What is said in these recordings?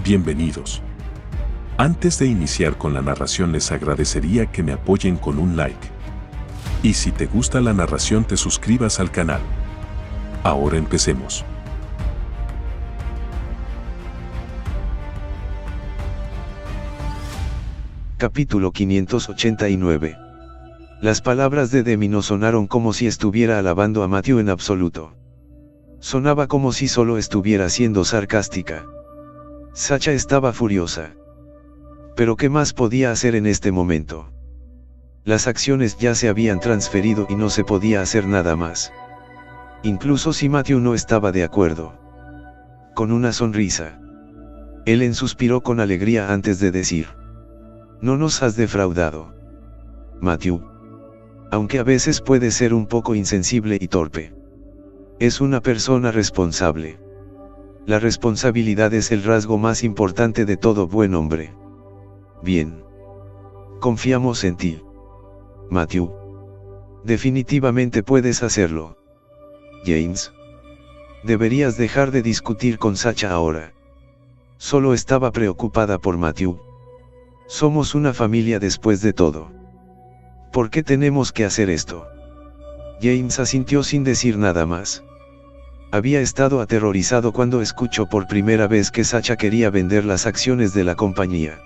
Bienvenidos. Antes de iniciar con la narración les agradecería que me apoyen con un like. Y si te gusta la narración te suscribas al canal. Ahora empecemos. Capítulo 589. Las palabras de Demi no sonaron como si estuviera alabando a Matthew en absoluto. Sonaba como si solo estuviera siendo sarcástica. Sacha estaba furiosa. Pero ¿qué más podía hacer en este momento? Las acciones ya se habían transferido y no se podía hacer nada más. Incluso si Matthew no estaba de acuerdo. Con una sonrisa. Ellen suspiró con alegría antes de decir: no nos has defraudado, Matthew. Aunque a veces puede ser un poco insensible y torpe. Es una persona responsable. La responsabilidad es el rasgo más importante de todo buen hombre. Bien. Confiamos en ti, Matthew. Definitivamente puedes hacerlo. James. Deberías dejar de discutir con Sacha ahora. Solo estaba preocupada por Matthew. Somos una familia después de todo. ¿Por qué tenemos que hacer esto? James asintió sin decir nada más. Había estado aterrorizado cuando escuchó por primera vez que Sacha quería vender las acciones de la compañía.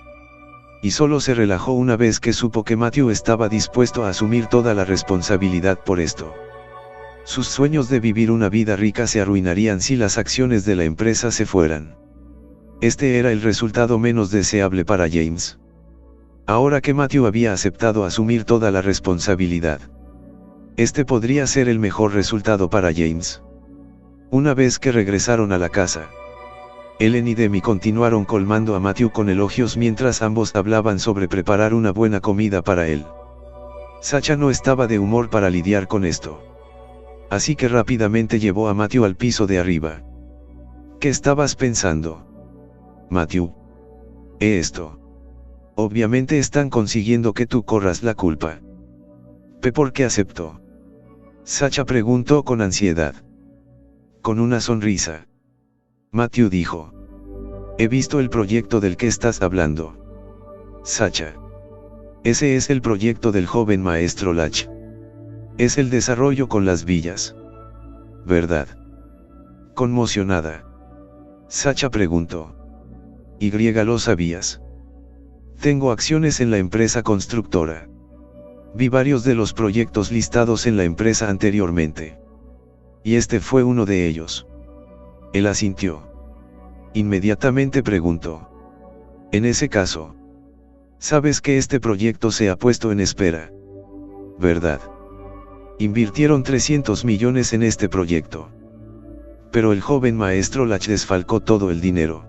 Y solo se relajó una vez que supo que Matthew estaba dispuesto a asumir toda la responsabilidad por esto. Sus sueños de vivir una vida rica se arruinarían si las acciones de la empresa se fueran. Este era el resultado menos deseable para James. Ahora que Matthew había aceptado asumir toda la responsabilidad, este podría ser el mejor resultado para James. Una vez que regresaron a la casa, Ellen y Demi continuaron colmando a Matthew con elogios mientras ambos hablaban sobre preparar una buena comida para él. Sacha no estaba de humor para lidiar con esto. Así que rápidamente llevó a Matthew al piso de arriba. ¿Qué estabas pensando, Matthew? Esto. Obviamente están consiguiendo que tú corras la culpa. ¿Por qué aceptó? Sacha preguntó con ansiedad. Con una sonrisa. Matthew dijo: he visto el proyecto del que estás hablando, Sacha. Ese es el proyecto del joven maestro Lach. Es el desarrollo con las villas, ¿verdad? Conmocionada, Sacha preguntó: ¿Y lo sabías? Tengo acciones en la empresa constructora. Vi varios de los proyectos listados en la empresa anteriormente. Y este fue uno de ellos. Él asintió. Inmediatamente preguntó: en ese caso, sabes que este proyecto se ha puesto en espera, ¿verdad? Invirtieron 300 millones en este proyecto. Pero el joven maestro Lach desfalcó todo el dinero.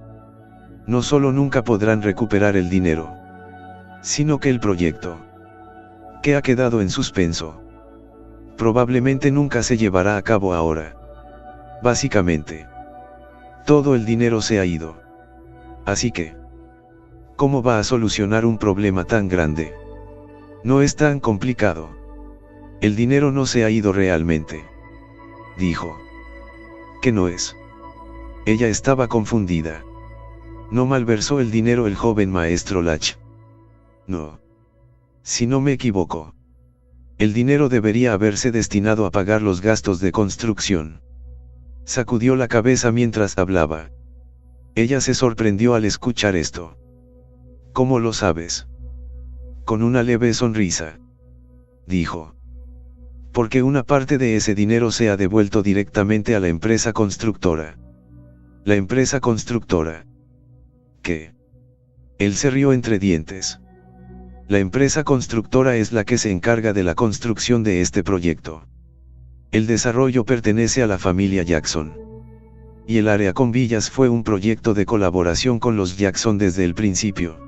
No solo nunca podrán recuperar el dinero, sino que el proyecto, que ha quedado en suspenso, probablemente nunca se llevará a cabo ahora. Básicamente, todo el dinero se ha ido. Así que, ¿cómo va a solucionar un problema tan grande? No es tan complicado. El dinero no se ha ido realmente, dijo. ¿Qué no es? Ella estaba confundida. ¿No malversó el dinero el joven maestro Lach? No. Si no me equivoco, el dinero debería haberse destinado a pagar los gastos de construcción. Sacudió la cabeza mientras hablaba. Ella se sorprendió al escuchar esto. ¿Cómo lo sabes? Con una leve sonrisa, dijo. Porque una parte de ese dinero se ha devuelto directamente a la empresa constructora. La empresa constructora. ¿Qué? Él se rió entre dientes. La empresa constructora es la que se encarga de la construcción de este proyecto. El desarrollo pertenece a la familia Jackson. Y el área con villas fue un proyecto de colaboración con los Jackson desde el principio.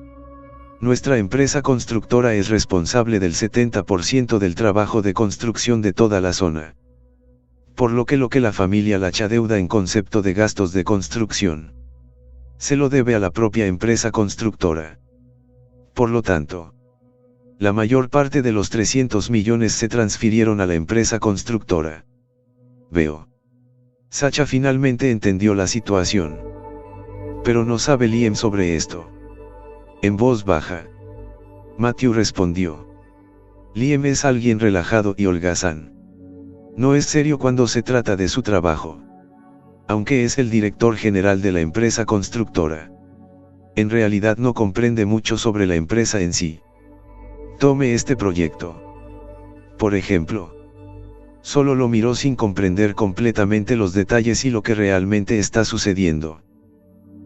Nuestra empresa constructora es responsable del 70% del trabajo de construcción de toda la zona. Por lo que la familia Lach adeuda en concepto de gastos de construcción, se lo debe a la propia empresa constructora. Por lo tanto, la mayor parte de los 300 millones se transfirieron a la empresa constructora. Veo. Sacha finalmente entendió la situación. Pero no sabe Liam sobre esto. En voz baja, Matthew respondió. Liam es alguien relajado y holgazán. No es serio cuando se trata de su trabajo. Aunque es el director general de la empresa constructora, en realidad no comprende mucho sobre la empresa en sí. Tome este proyecto. Por ejemplo, solo lo miró sin comprender completamente los detalles y lo que realmente está sucediendo.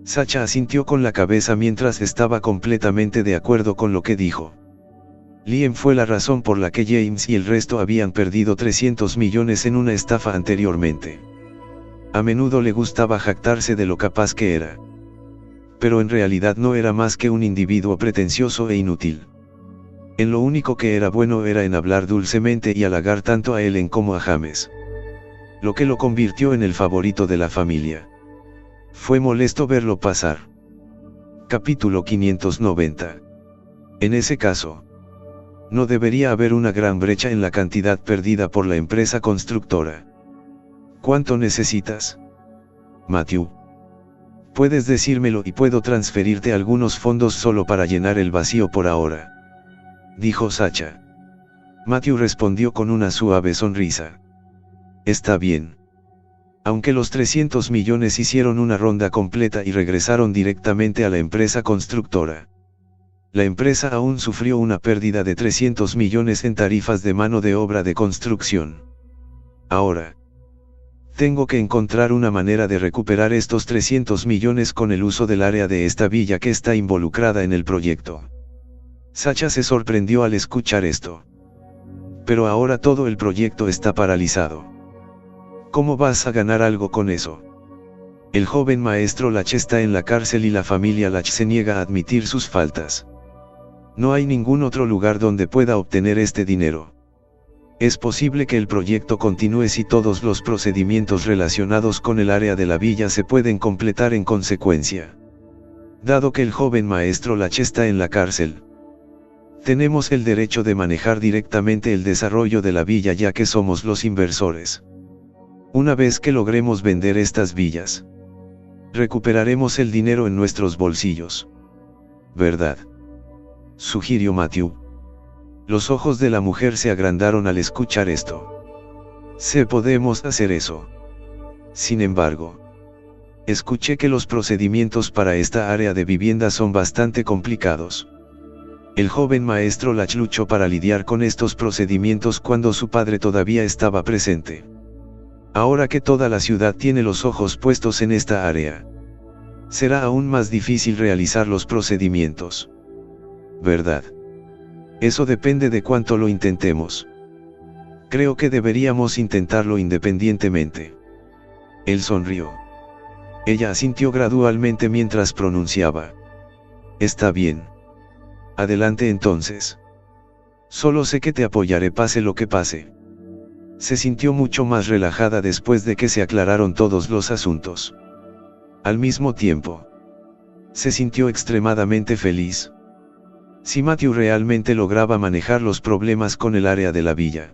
Sacha asintió con la cabeza mientras estaba completamente de acuerdo con lo que dijo. Liam fue la razón por la que James y el resto habían perdido 300 millones en una estafa anteriormente. A menudo le gustaba jactarse de lo capaz que era. Pero en realidad no era más que un individuo pretencioso e inútil. En lo único que era bueno era en hablar dulcemente y halagar tanto a Ellen como a James. Lo que lo convirtió en el favorito de la familia. Fue molesto verlo pasar. Capítulo 590. En ese caso, no debería haber una gran brecha en la cantidad perdida por la empresa constructora. ¿Cuánto necesitas, Matthew? Puedes decírmelo y puedo transferirte algunos fondos solo para llenar el vacío por ahora, dijo Sacha. Matthew respondió con una suave sonrisa. Está bien. Aunque los 300 millones hicieron una ronda completa y regresaron directamente a la empresa constructora. La empresa aún sufrió una pérdida de 300 millones en tarifas de mano de obra de construcción. Ahora, tengo que encontrar una manera de recuperar estos 300 millones con el uso del área de esta villa que está involucrada en el proyecto. Sacha se sorprendió al escuchar esto. Pero ahora todo el proyecto está paralizado. ¿Cómo vas a ganar algo con eso? El joven maestro Lach está en la cárcel y la familia Lach se niega a admitir sus faltas. No hay ningún otro lugar donde pueda obtener este dinero. Es posible que el proyecto continúe si todos los procedimientos relacionados con el área de la villa se pueden completar en consecuencia. Dado que el joven maestro Lach está en la cárcel, tenemos el derecho de manejar directamente el desarrollo de la villa ya que somos los inversores. Una vez que logremos vender estas villas, recuperaremos el dinero en nuestros bolsillos. ¿Verdad?, sugirió Matthew. Los ojos de la mujer se agrandaron al escuchar esto. Sí, podemos hacer eso. Sin embargo, escuché que los procedimientos para esta área de vivienda son bastante complicados. El joven maestro Lach luchó para lidiar con estos procedimientos cuando su padre todavía estaba presente. Ahora que toda la ciudad tiene los ojos puestos en esta área, será aún más difícil realizar los procedimientos. ¿Verdad? Eso depende de cuánto lo intentemos. Creo que deberíamos intentarlo independientemente. Él sonrió. Ella asintió gradualmente mientras pronunciaba. Está bien. Adelante entonces. Solo sé que te apoyaré pase lo que pase. Se sintió mucho más relajada después de que se aclararon todos los asuntos. Al mismo tiempo, se sintió extremadamente feliz. Si Matthew realmente lograba manejar los problemas con el área de la villa,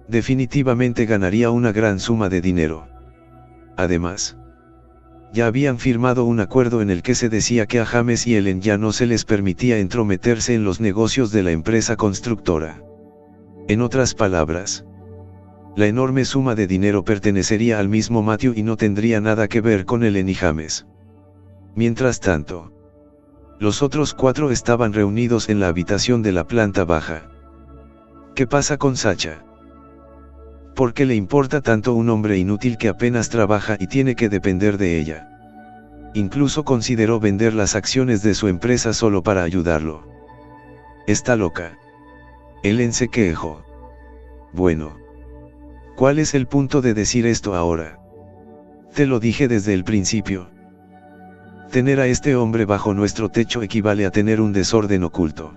definitivamente ganaría una gran suma de dinero. Además, ya habían firmado un acuerdo en el que se decía que a James y Ellen ya no se les permitía entrometerse en los negocios de la empresa constructora. En otras palabras, la enorme suma de dinero pertenecería al mismo Matthew y no tendría nada que ver con Ellen y James. Mientras tanto, los otros 4 estaban reunidos en la habitación de la planta baja. ¿Qué pasa con Sacha? ¿Por qué le importa tanto un hombre inútil que apenas trabaja y tiene que depender de ella? Incluso consideró vender las acciones de su empresa solo para ayudarlo. Está loca. Ellen se quejó. Bueno, ¿cuál es el punto de decir esto ahora? Te lo dije desde el principio. Tener a este hombre bajo nuestro techo equivale a tener un desorden oculto.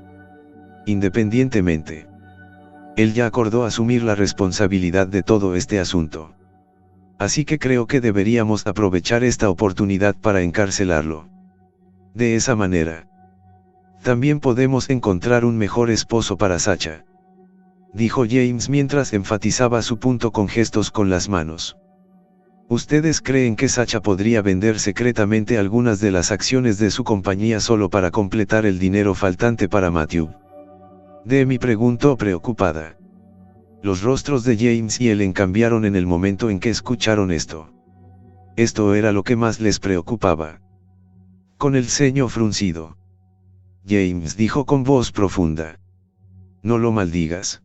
Independientemente, él ya acordó asumir la responsabilidad de todo este asunto. Así que creo que deberíamos aprovechar esta oportunidad para encarcelarlo. De esa manera, también podemos encontrar un mejor esposo para Sacha, dijo James mientras enfatizaba su punto con gestos con las manos. ¿Ustedes creen que Sacha podría vender secretamente algunas de las acciones de su compañía solo para completar el dinero faltante para Matthew? Demi preguntó preocupada. Los rostros de James y Ellen cambiaron en el momento en que escucharon esto. Esto era lo que más les preocupaba. Con el ceño fruncido, James dijo con voz profunda: no lo maldigas.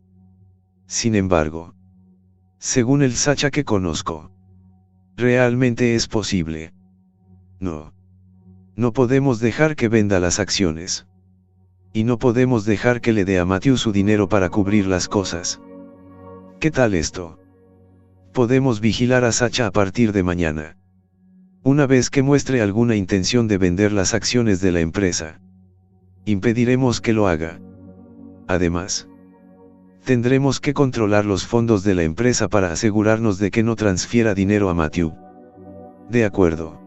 Sin embargo, según el Sacha que conozco, realmente es posible. No. No podemos dejar que venda las acciones. Y no podemos dejar que le dé a Matthew su dinero para cubrir las cosas. ¿Qué tal esto? Podemos vigilar a Sacha a partir de mañana. Una vez que muestre alguna intención de vender las acciones de la empresa, impediremos que lo haga. Además, tendremos que controlar los fondos de la empresa para asegurarnos de que no transfiera dinero a Matthew. De acuerdo.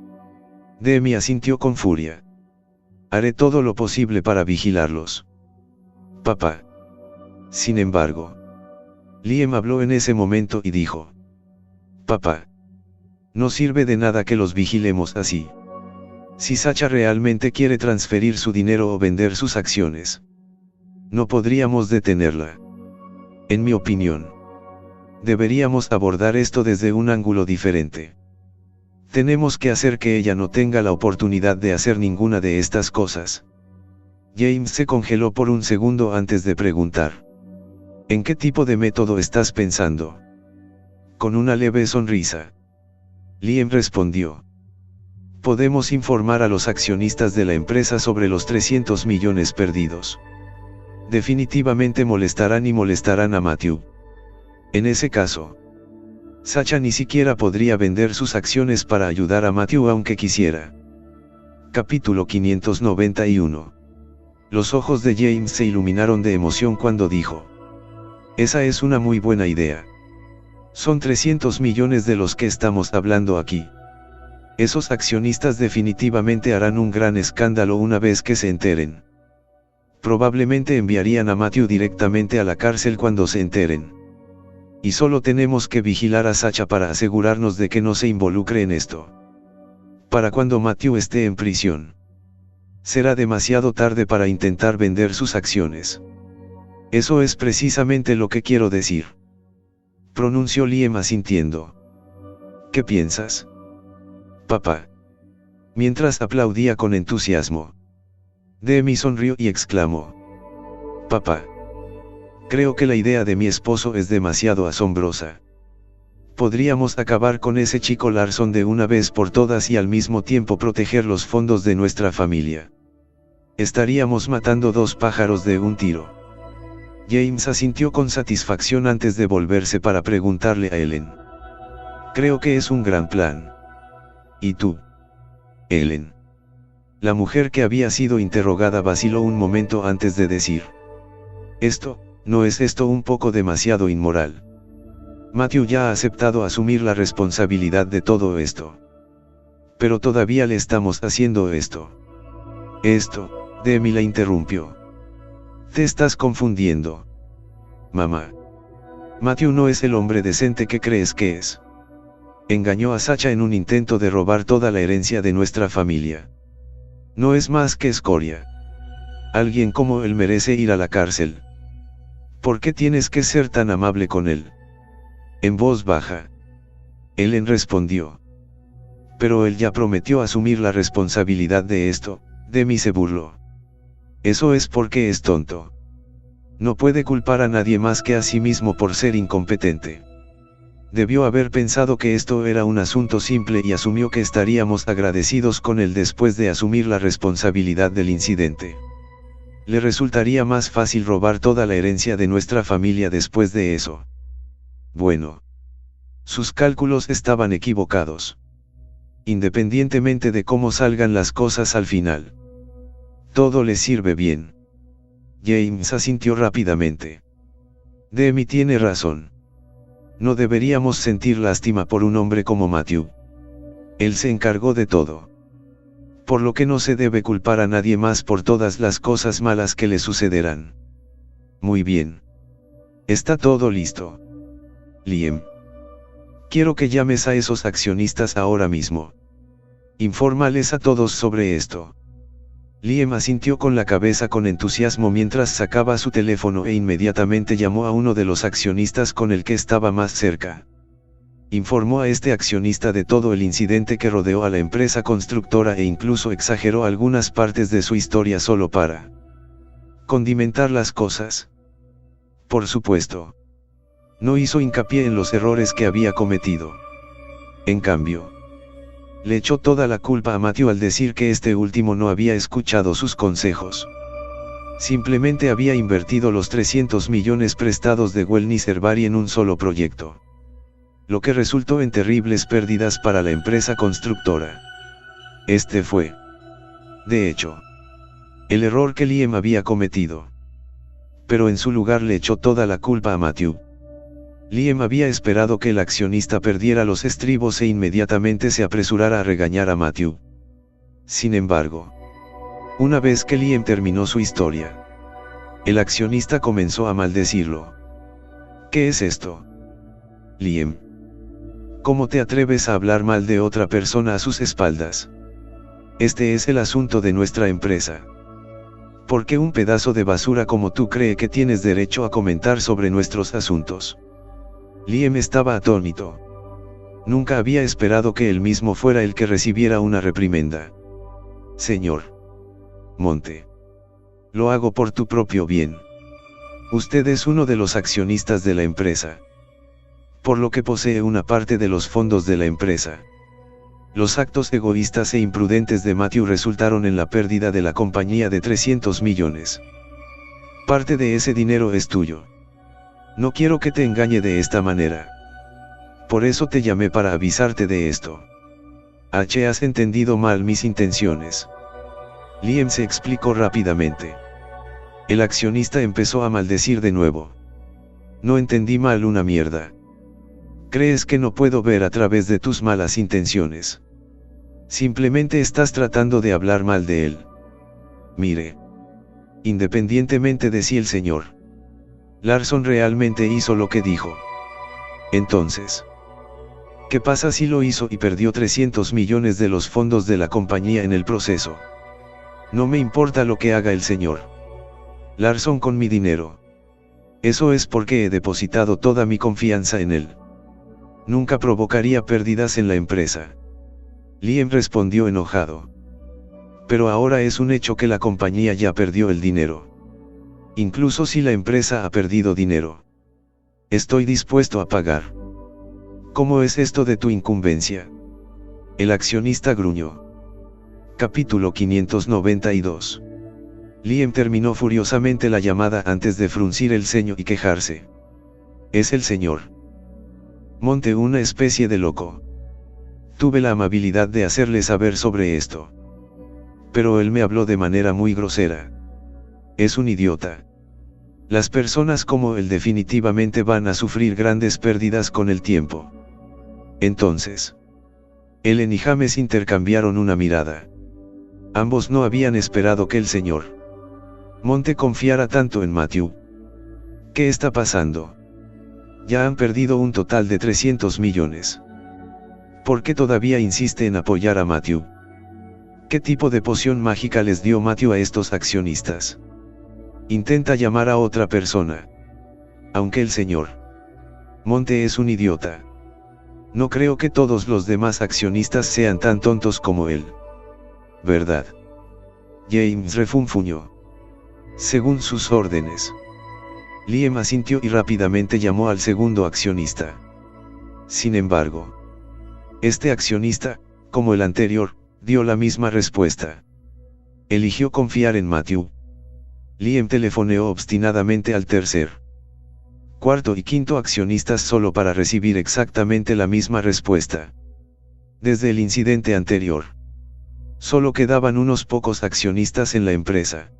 Demi asintió con furia. Haré todo lo posible para vigilarlos. Papá. Sin embargo, Liam habló en ese momento y dijo: papá. No sirve de nada que los vigilemos así. Si Sacha realmente quiere transferir su dinero o vender sus acciones, no podríamos detenerla. En mi opinión, deberíamos abordar esto desde un ángulo diferente. Tenemos que hacer que ella no tenga la oportunidad de hacer ninguna de estas cosas. James se congeló por un segundo antes de preguntar: ¿en qué tipo de método estás pensando? Con una leve sonrisa, Liam respondió: podemos informar a los accionistas de la empresa sobre los 300 millones perdidos. Definitivamente molestarán y molestarán a Matthew. En ese caso, Sacha ni siquiera podría vender sus acciones para ayudar a Matthew aunque quisiera. Capítulo 591. Los ojos de James se iluminaron de emoción cuando dijo: esa es una muy buena idea. Son 300 millones de los que estamos hablando aquí. Esos accionistas definitivamente harán un gran escándalo una vez que se enteren. Probablemente enviarían a Matthew directamente a la cárcel cuando se enteren. Y solo tenemos que vigilar a Sacha para asegurarnos de que no se involucre en esto. Para cuando Matthew esté en prisión, será demasiado tarde para intentar vender sus acciones. Eso es precisamente lo que quiero decir. Pronunció Liam asintiendo. ¿Qué piensas, papá? Mientras aplaudía con entusiasmo, Demi sonrió y exclamó: papá. Creo que la idea de mi esposo es demasiado asombrosa. Podríamos acabar con ese chico Larson de una vez por todas y al mismo tiempo proteger los fondos de nuestra familia. Estaríamos matando dos pájaros de un tiro. James asintió con satisfacción antes de volverse para preguntarle a Ellen: creo que es un gran plan. ¿Y tú, Ellen? La mujer que había sido interrogada vaciló un momento antes de decir: ¿no es esto un poco demasiado inmoral? Matthew ya ha aceptado asumir la responsabilidad de todo esto. Pero todavía le estamos haciendo esto. Demi la interrumpió. Te estás confundiendo, mamá. Matthew no es el hombre decente que crees que es. Engañó a Sacha en un intento de robar toda la herencia de nuestra familia. No es más que escoria. Alguien como él merece ir a la cárcel. ¿Por qué tienes que ser tan amable con él? En voz baja, Ellen respondió: pero él ya prometió asumir la responsabilidad de esto. Demi se burló. Eso es porque es tonto. No puede culpar a nadie más que a sí mismo por ser incompetente. Debió haber pensado que esto era un asunto simple y asumió que estaríamos agradecidos con él después de asumir la responsabilidad del incidente. Le resultaría más fácil robar toda la herencia de nuestra familia después de eso. Bueno. Sus cálculos estaban equivocados. Independientemente de cómo salgan las cosas al final, todo le sirve bien. James asintió rápidamente. Demi tiene razón. No deberíamos sentir lástima por un hombre como Matthew. Él se encargó de todo. Por lo que no se debe culpar a nadie más por todas las cosas malas que le sucederán. Muy bien. Está todo listo. Liam. Quiero que llames a esos accionistas ahora mismo. Infórmales a todos sobre esto. Liam asintió con la cabeza con entusiasmo mientras sacaba su teléfono e inmediatamente llamó a uno de los accionistas con el que estaba más cerca. Informó a este accionista de todo el incidente que rodeó a la empresa constructora e incluso exageró algunas partes de su historia solo para condimentar las cosas. Por supuesto, no hizo hincapié en los errores que había cometido. En cambio, le echó toda la culpa a Matthew al decir que este último no había escuchado sus consejos. Simplemente había invertido los 300 millones prestados de Wellness Herbari en un solo proyecto, lo que resultó en terribles pérdidas para la empresa constructora. Este fue, de hecho, el error que Liam había cometido. Pero en su lugar le echó toda la culpa a Matthew. Liam había esperado que el accionista perdiera los estribos e inmediatamente se apresurara a regañar a Matthew. Sin embargo, una vez que Liam terminó su historia, el accionista comenzó a maldecirlo. ¿Qué es esto? Liam, ¿cómo te atreves a hablar mal de otra persona a sus espaldas? Este es el asunto de nuestra empresa. ¿Por qué un pedazo de basura como tú cree que tienes derecho a comentar sobre nuestros asuntos? Liam estaba atónito. Nunca había esperado que él mismo fuera el que recibiera una reprimenda. Señor Monte, lo hago por tu propio bien. Usted es uno de los accionistas de la empresa, por lo que posee una parte de los fondos de la empresa. Los actos egoístas e imprudentes de Matthew resultaron en la pérdida de la compañía de 300 millones. Parte de ese dinero es tuyo. No quiero que te engañe de esta manera. Por eso te llamé para avisarte de esto. Has entendido mal mis intenciones. Liam se explicó rápidamente. El accionista empezó a maldecir de nuevo. No entendí mal una mierda. ¿Crees que no puedo ver a través de tus malas intenciones? Simplemente estás tratando de hablar mal de él. Mire, independientemente de si el señor Larson realmente hizo lo que dijo, entonces, ¿qué pasa si lo hizo y perdió 300 millones de los fondos de la compañía en el proceso? No me importa lo que haga el señor Larson con mi dinero. Eso es porque he depositado toda mi confianza en él. Nunca provocaría pérdidas en la empresa. Liam respondió enojado. Pero ahora es un hecho que la compañía ya perdió el dinero. Incluso si la empresa ha perdido dinero, estoy dispuesto a pagar. ¿Cómo es esto de tu incumbencia? El accionista gruñó. Capítulo 592. Liam terminó furiosamente la llamada antes de fruncir el ceño y quejarse. Es el señor Monte una especie de loco. Tuve la amabilidad de hacerle saber sobre esto, pero él me habló de manera muy grosera. Es un idiota. Las personas como él definitivamente van a sufrir grandes pérdidas con el tiempo. Entonces, Ellen y James intercambiaron una mirada. Ambos no habían esperado que el señor Monte confiara tanto en Matthew. ¿Qué está pasando? Ya han perdido un total de 300 millones. ¿Por qué todavía insiste en apoyar a Matthew? ¿Qué tipo de poción mágica les dio Matthew a estos accionistas? Intenta llamar a otra persona. Aunque el señor Monte es un idiota, no creo que todos los demás accionistas sean tan tontos como él. ¿Verdad? James refunfuñó. Según sus órdenes. Liam asintió y rápidamente llamó al segundo accionista. Sin embargo, este accionista, como el anterior, dio la misma respuesta. Eligió confiar en Matthew. Liam telefoneó obstinadamente al tercer, cuarto y quinto accionistas solo para recibir exactamente la misma respuesta. Desde el incidente anterior, solo quedaban unos pocos accionistas en la empresa.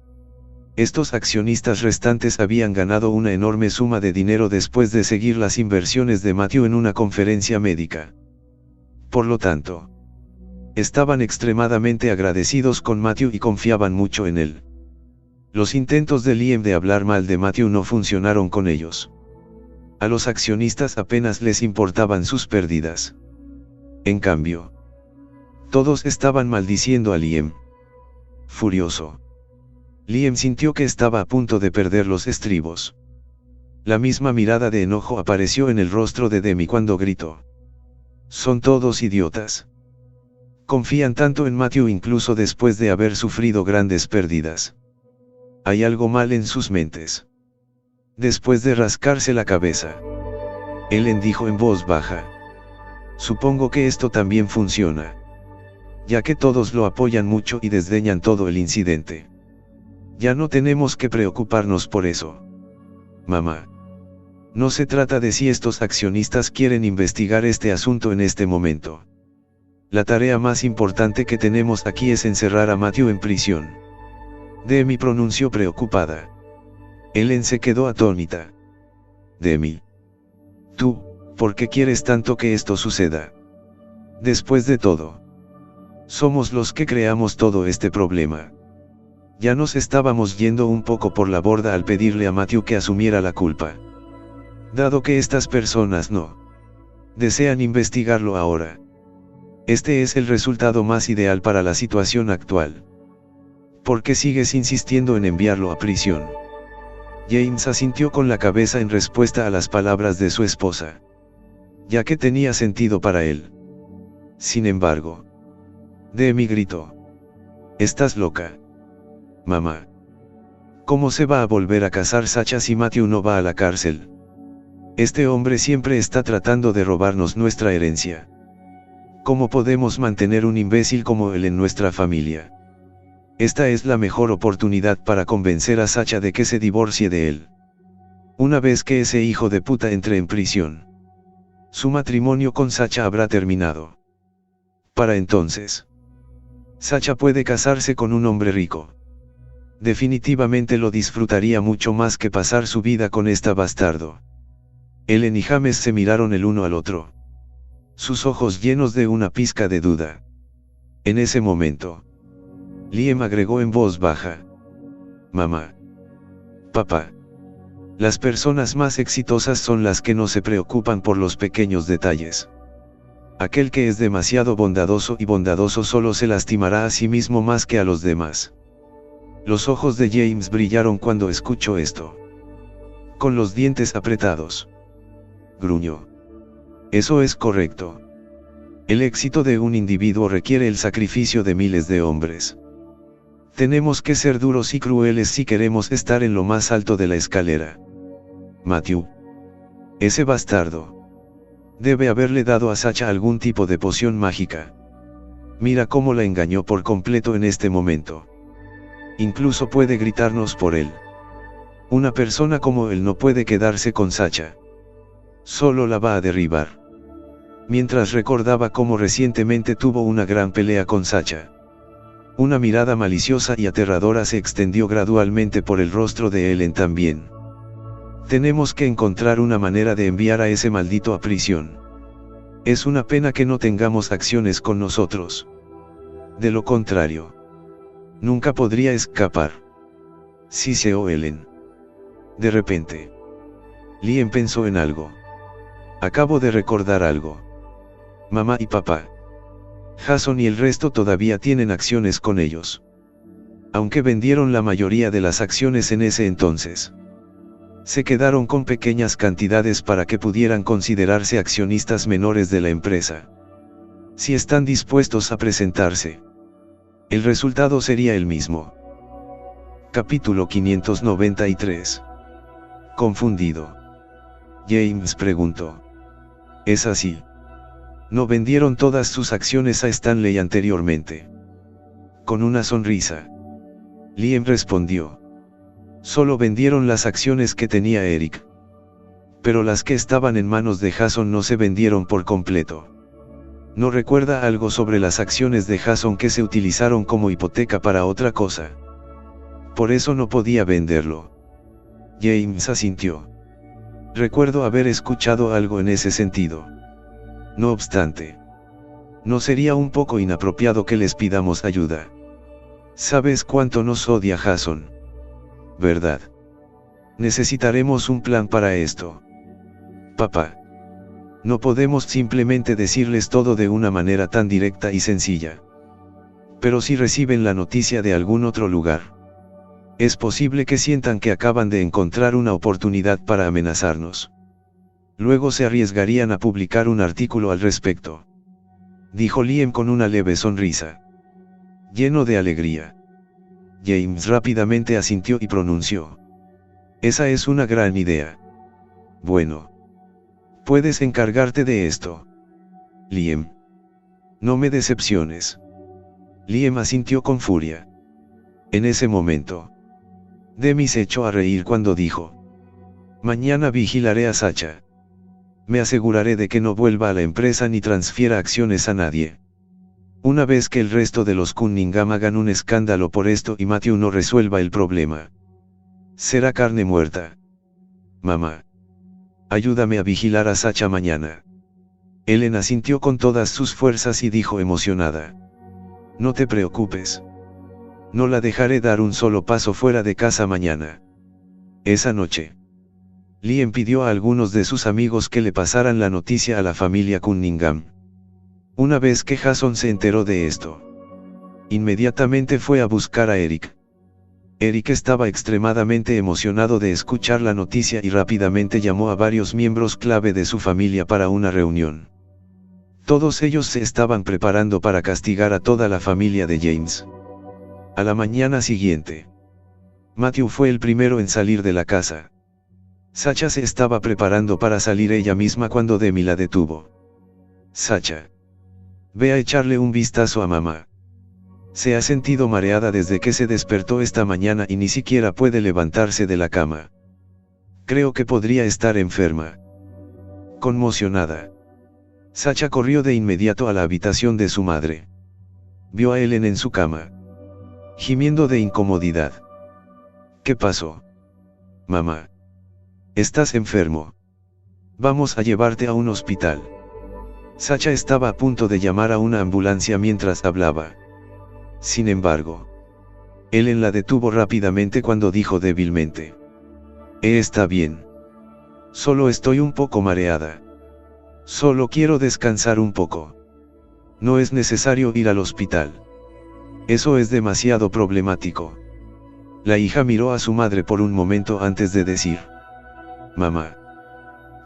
Estos accionistas restantes habían ganado una enorme suma de dinero después de seguir las inversiones de Matthew en una conferencia médica. Por lo tanto, estaban extremadamente agradecidos con Matthew y confiaban mucho en él. Los intentos de Liam de hablar mal de Matthew no funcionaron con ellos. A los accionistas apenas les importaban sus pérdidas. En cambio, todos estaban maldiciendo a Liam. Furioso, Liam sintió que estaba a punto de perder los estribos. La misma mirada de enojo apareció en el rostro de Demi cuando gritó: «Son todos idiotas. Confían tanto en Matthew incluso después de haber sufrido grandes pérdidas. Hay algo mal en sus mentes». Después de rascarse la cabeza, Ellen dijo en voz baja: «Supongo que esto también funciona, ya que todos lo apoyan mucho y desdeñan todo el incidente. Ya no tenemos que preocuparnos por eso. Mamá. No se trata de si estos accionistas quieren investigar este asunto en este momento. La tarea más importante que tenemos aquí es encerrar a Matthew en prisión». Demi pronunció preocupada. Ellen se quedó atónita. «Demi. Tú, ¿por qué quieres tanto que esto suceda? Después de todo, somos los que creamos todo este problema». Ya nos estábamos yendo un poco por la borda al pedirle a Matthew que asumiera la culpa. Dado que estas personas no desean investigarlo ahora, este es el resultado más ideal para la situación actual. ¿Por qué sigues insistiendo en enviarlo a prisión? James asintió con la cabeza en respuesta a las palabras de su esposa, ya que tenía sentido para él. Sin embargo, Demi gritó: «¿Estás loca? Mamá. ¿Cómo se va a volver a casar Sacha si Matthew no va a la cárcel? Este hombre siempre está tratando de robarnos nuestra herencia. ¿Cómo podemos mantener un imbécil como él en nuestra familia? Esta es la mejor oportunidad para convencer a Sacha de que se divorcie de él. Una vez que ese hijo de puta entre en prisión, su matrimonio con Sacha habrá terminado. Para entonces, Sacha puede casarse con un hombre rico. Definitivamente lo disfrutaría mucho más que pasar su vida con esta bastardo». Ellen y James se miraron el uno al otro, sus ojos llenos de una pizca de duda. En ese momento, Liam agregó en voz baja: «Mamá. Papá. Las personas más exitosas son las que no se preocupan por los pequeños detalles. Aquel que es demasiado bondadoso y bondadoso solo se lastimará a sí mismo más que a los demás». Los ojos de James brillaron cuando escuchó esto. Con los dientes apretados, gruñó: «Eso es correcto. El éxito de un individuo requiere el sacrificio de miles de hombres. Tenemos que ser duros y crueles si queremos estar en lo más alto de la escalera. Matthew. Ese bastardo. Debe haberle dado a Sacha algún tipo de poción mágica. Mira cómo la engañó por completo en este momento. Incluso puede gritarnos por él. Una persona como él no puede quedarse con Sacha. Solo la va a derribar». Mientras recordaba cómo recientemente tuvo una gran pelea con Sacha, una mirada maliciosa y aterradora se extendió gradualmente por el rostro de Ellen también. «Tenemos que encontrar una manera de enviar a ese maldito a prisión. Es una pena que no tengamos acciones con nosotros. De lo contrario, nunca podría escapar». Siseó Ellen. De repente, Liam pensó en algo. «Acabo de recordar algo. Mamá y papá. Jason y el resto todavía tienen acciones con ellos. Aunque vendieron la mayoría de las acciones en ese entonces, se quedaron con pequeñas cantidades para que pudieran considerarse accionistas menores de la empresa. Si están dispuestos a presentarse, el resultado sería el mismo». Capítulo 593. Confundido, James preguntó: «¿Es así? ¿No vendieron todas sus acciones a Stanley anteriormente?». Con una sonrisa, Liam respondió: «Solo vendieron las acciones que tenía Eric. Pero las que estaban en manos de Jason no se vendieron por completo. ¿No recuerda algo sobre las acciones de Jason que se utilizaron como hipoteca para otra cosa? Por eso no podía venderlo». James asintió. «Recuerdo haber escuchado algo en ese sentido. No obstante, ¿no sería un poco inapropiado que les pidamos ayuda? Sabes cuánto nos odia Jason, ¿verdad? Necesitaremos un plan para esto. Papá. No podemos simplemente decirles todo de una manera tan directa y sencilla. Pero si reciben la noticia de algún otro lugar, es posible que sientan que acaban de encontrar una oportunidad para amenazarnos. Luego se arriesgarían a publicar un artículo al respecto. Dijo Liam con una leve sonrisa, lleno de alegría. James rápidamente asintió y pronunció: esa es una gran idea. Bueno. Puedes encargarte de esto. Liam. No me decepciones. Liam asintió con furia. En ese momento, Demi se echó a reír cuando dijo: mañana vigilaré a Sacha. Me aseguraré de que no vuelva a la empresa ni transfiera acciones a nadie. Una vez que el resto de los Cunningham hagan un escándalo por esto y Matthew no resuelva el problema, será carne muerta. Mamá. Ayúdame a vigilar a Sacha mañana. Ellen asintió con todas sus fuerzas y dijo emocionada: no te preocupes. No la dejaré dar un solo paso fuera de casa mañana. Esa noche, Liam pidió a algunos de sus amigos que le pasaran la noticia a la familia Cunningham. Una vez que Jason se enteró de esto, inmediatamente fue a buscar a Eric. Eric estaba extremadamente emocionado de escuchar la noticia y rápidamente llamó a varios miembros clave de su familia para una reunión. Todos ellos se estaban preparando para castigar a toda la familia de James. A la mañana siguiente, Matthew fue el primero en salir de la casa. Sacha se estaba preparando para salir ella misma cuando Demi la detuvo. Sacha. Ve a echarle un vistazo a mamá. Se ha sentido mareada desde que se despertó esta mañana y ni siquiera puede levantarse de la cama. Creo que podría estar enferma. Conmocionada, Sacha corrió de inmediato a la habitación de su madre. Vio a Ellen en su cama, gimiendo de incomodidad. ¿Qué pasó? Mamá. Estás enfermo. Vamos a llevarte a un hospital. Sacha estaba a punto de llamar a una ambulancia mientras hablaba. Sin embargo, Ellen la detuvo rápidamente cuando dijo débilmente: está bien. Solo estoy un poco mareada. Solo quiero descansar un poco. No es necesario ir al hospital. Eso es demasiado problemático. La hija miró a su madre por un momento antes de decir: mamá.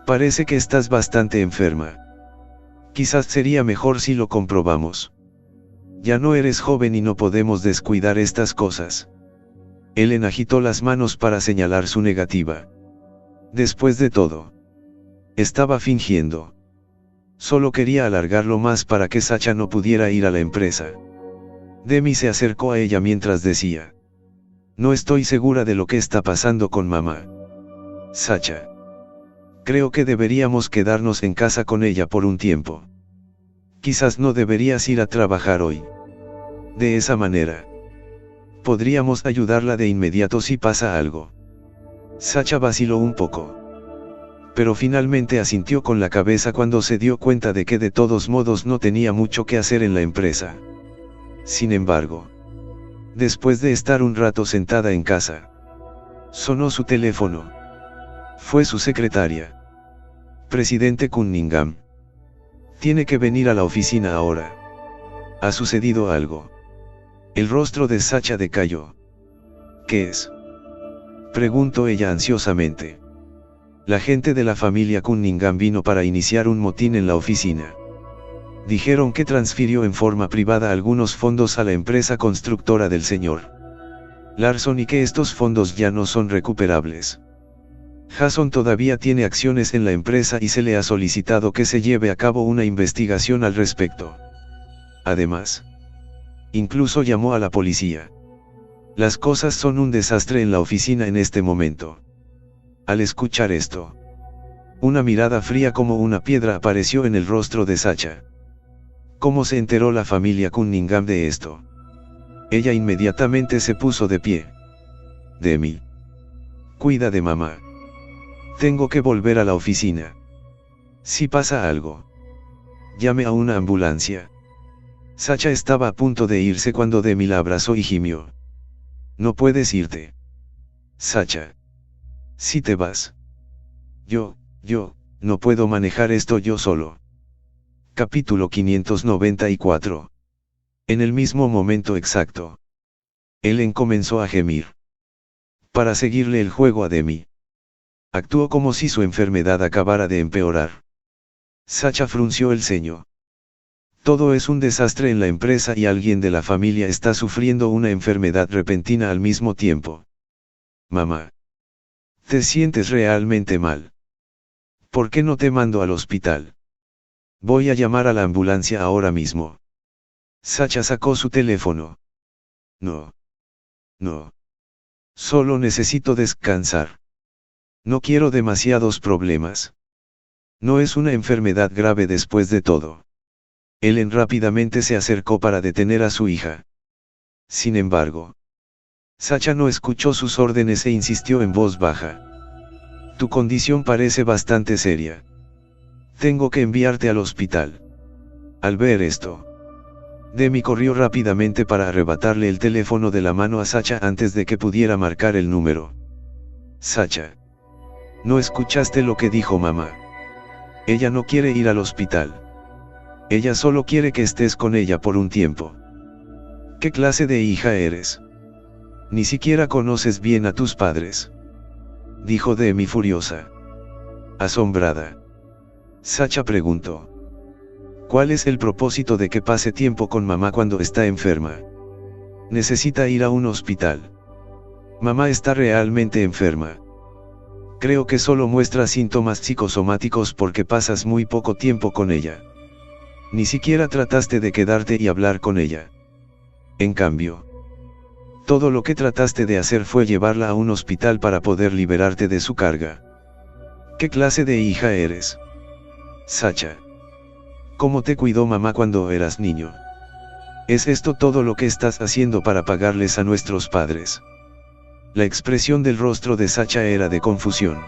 Parece que estás bastante enferma. Quizás sería mejor si lo comprobamos. Ya no eres joven y no podemos descuidar estas cosas. Ellen agitó las manos para señalar su negativa. Después de todo, estaba fingiendo. Solo quería alargarlo más para que Sacha no pudiera ir a la empresa. Demi se acercó a ella mientras decía: no estoy segura de lo que está pasando con mamá. Sacha. Creo que deberíamos quedarnos en casa con ella por un tiempo. Quizás no deberías ir a trabajar hoy. De esa manera, podríamos ayudarla de inmediato si pasa algo. Sacha vaciló un poco, pero finalmente asintió con la cabeza cuando se dio cuenta de que de todos modos no tenía mucho que hacer en la empresa. Sin embargo, después de estar un rato sentada en casa, sonó su teléfono. Fue su secretaria. Presidente Cunningham. Tiene que venir a la oficina ahora. Ha sucedido algo. El rostro de Sacha decayó. ¿Qué es? Preguntó ella ansiosamente. La gente de la familia Cunningham vino para iniciar un motín en la oficina. Dijeron que transfirió en forma privada algunos fondos a la empresa constructora del señor Larson y que estos fondos ya no son recuperables. Jason todavía tiene acciones en la empresa y se le ha solicitado que se lleve a cabo una investigación al respecto. Además, incluso llamó a la policía. Las cosas son un desastre en la oficina en este momento. Al escuchar esto, una mirada fría como una piedra apareció en el rostro de Sacha. ¿Cómo se enteró la familia Cunningham de esto? Ella inmediatamente se puso de pie. Demi. Cuida de mamá. Tengo que volver a la oficina. Si pasa algo, llame a una ambulancia. Sacha estaba a punto de irse cuando Demi la abrazó y gimió. No puedes irte. Sacha. Si te vas, yo No puedo manejar esto yo solo. Capítulo 594. En el mismo momento exacto, Ellen comenzó a gemir. Para seguirle el juego a Demi. Actuó como si su enfermedad acabara de empeorar. Sacha frunció el ceño. Todo es un desastre en la empresa y alguien de la familia está sufriendo una enfermedad repentina al mismo tiempo. Mamá. ¿Te sientes realmente mal? ¿Por qué no te mando al hospital? Voy a llamar a la ambulancia ahora mismo. Sacha sacó su teléfono. No. No. Solo necesito descansar. No quiero demasiados problemas. No es una enfermedad grave después de todo. Ellen rápidamente se acercó para detener a su hija. Sin embargo, Sacha no escuchó sus órdenes e insistió en voz baja. Tu condición parece bastante seria. Tengo que enviarte al hospital. Al ver esto, Demi corrió rápidamente para arrebatarle el teléfono de la mano a Sacha antes de que pudiera marcar el número. Sacha. ¿No escuchaste lo que dijo mamá? Ella no quiere ir al hospital. Ella solo quiere que estés con ella por un tiempo. ¿Qué clase de hija eres? Ni siquiera conoces bien a tus padres. Dijo Demi furiosa. Asombrada. Sacha preguntó. ¿Cuál es el propósito de que pase tiempo con mamá cuando está enferma? Necesita ir a un hospital. Mamá está realmente enferma. Creo que solo muestra síntomas psicosomáticos porque pasas muy poco tiempo con ella. Ni siquiera trataste de quedarte y hablar con ella. En cambio, todo lo que trataste de hacer fue llevarla a un hospital para poder liberarte de su carga. ¿Qué clase de hija eres? Sacha. ¿Cómo te cuidó mamá cuando eras niño? ¿Es esto todo lo que estás haciendo para pagarles a nuestros padres? La expresión del rostro de Sacha era de confusión.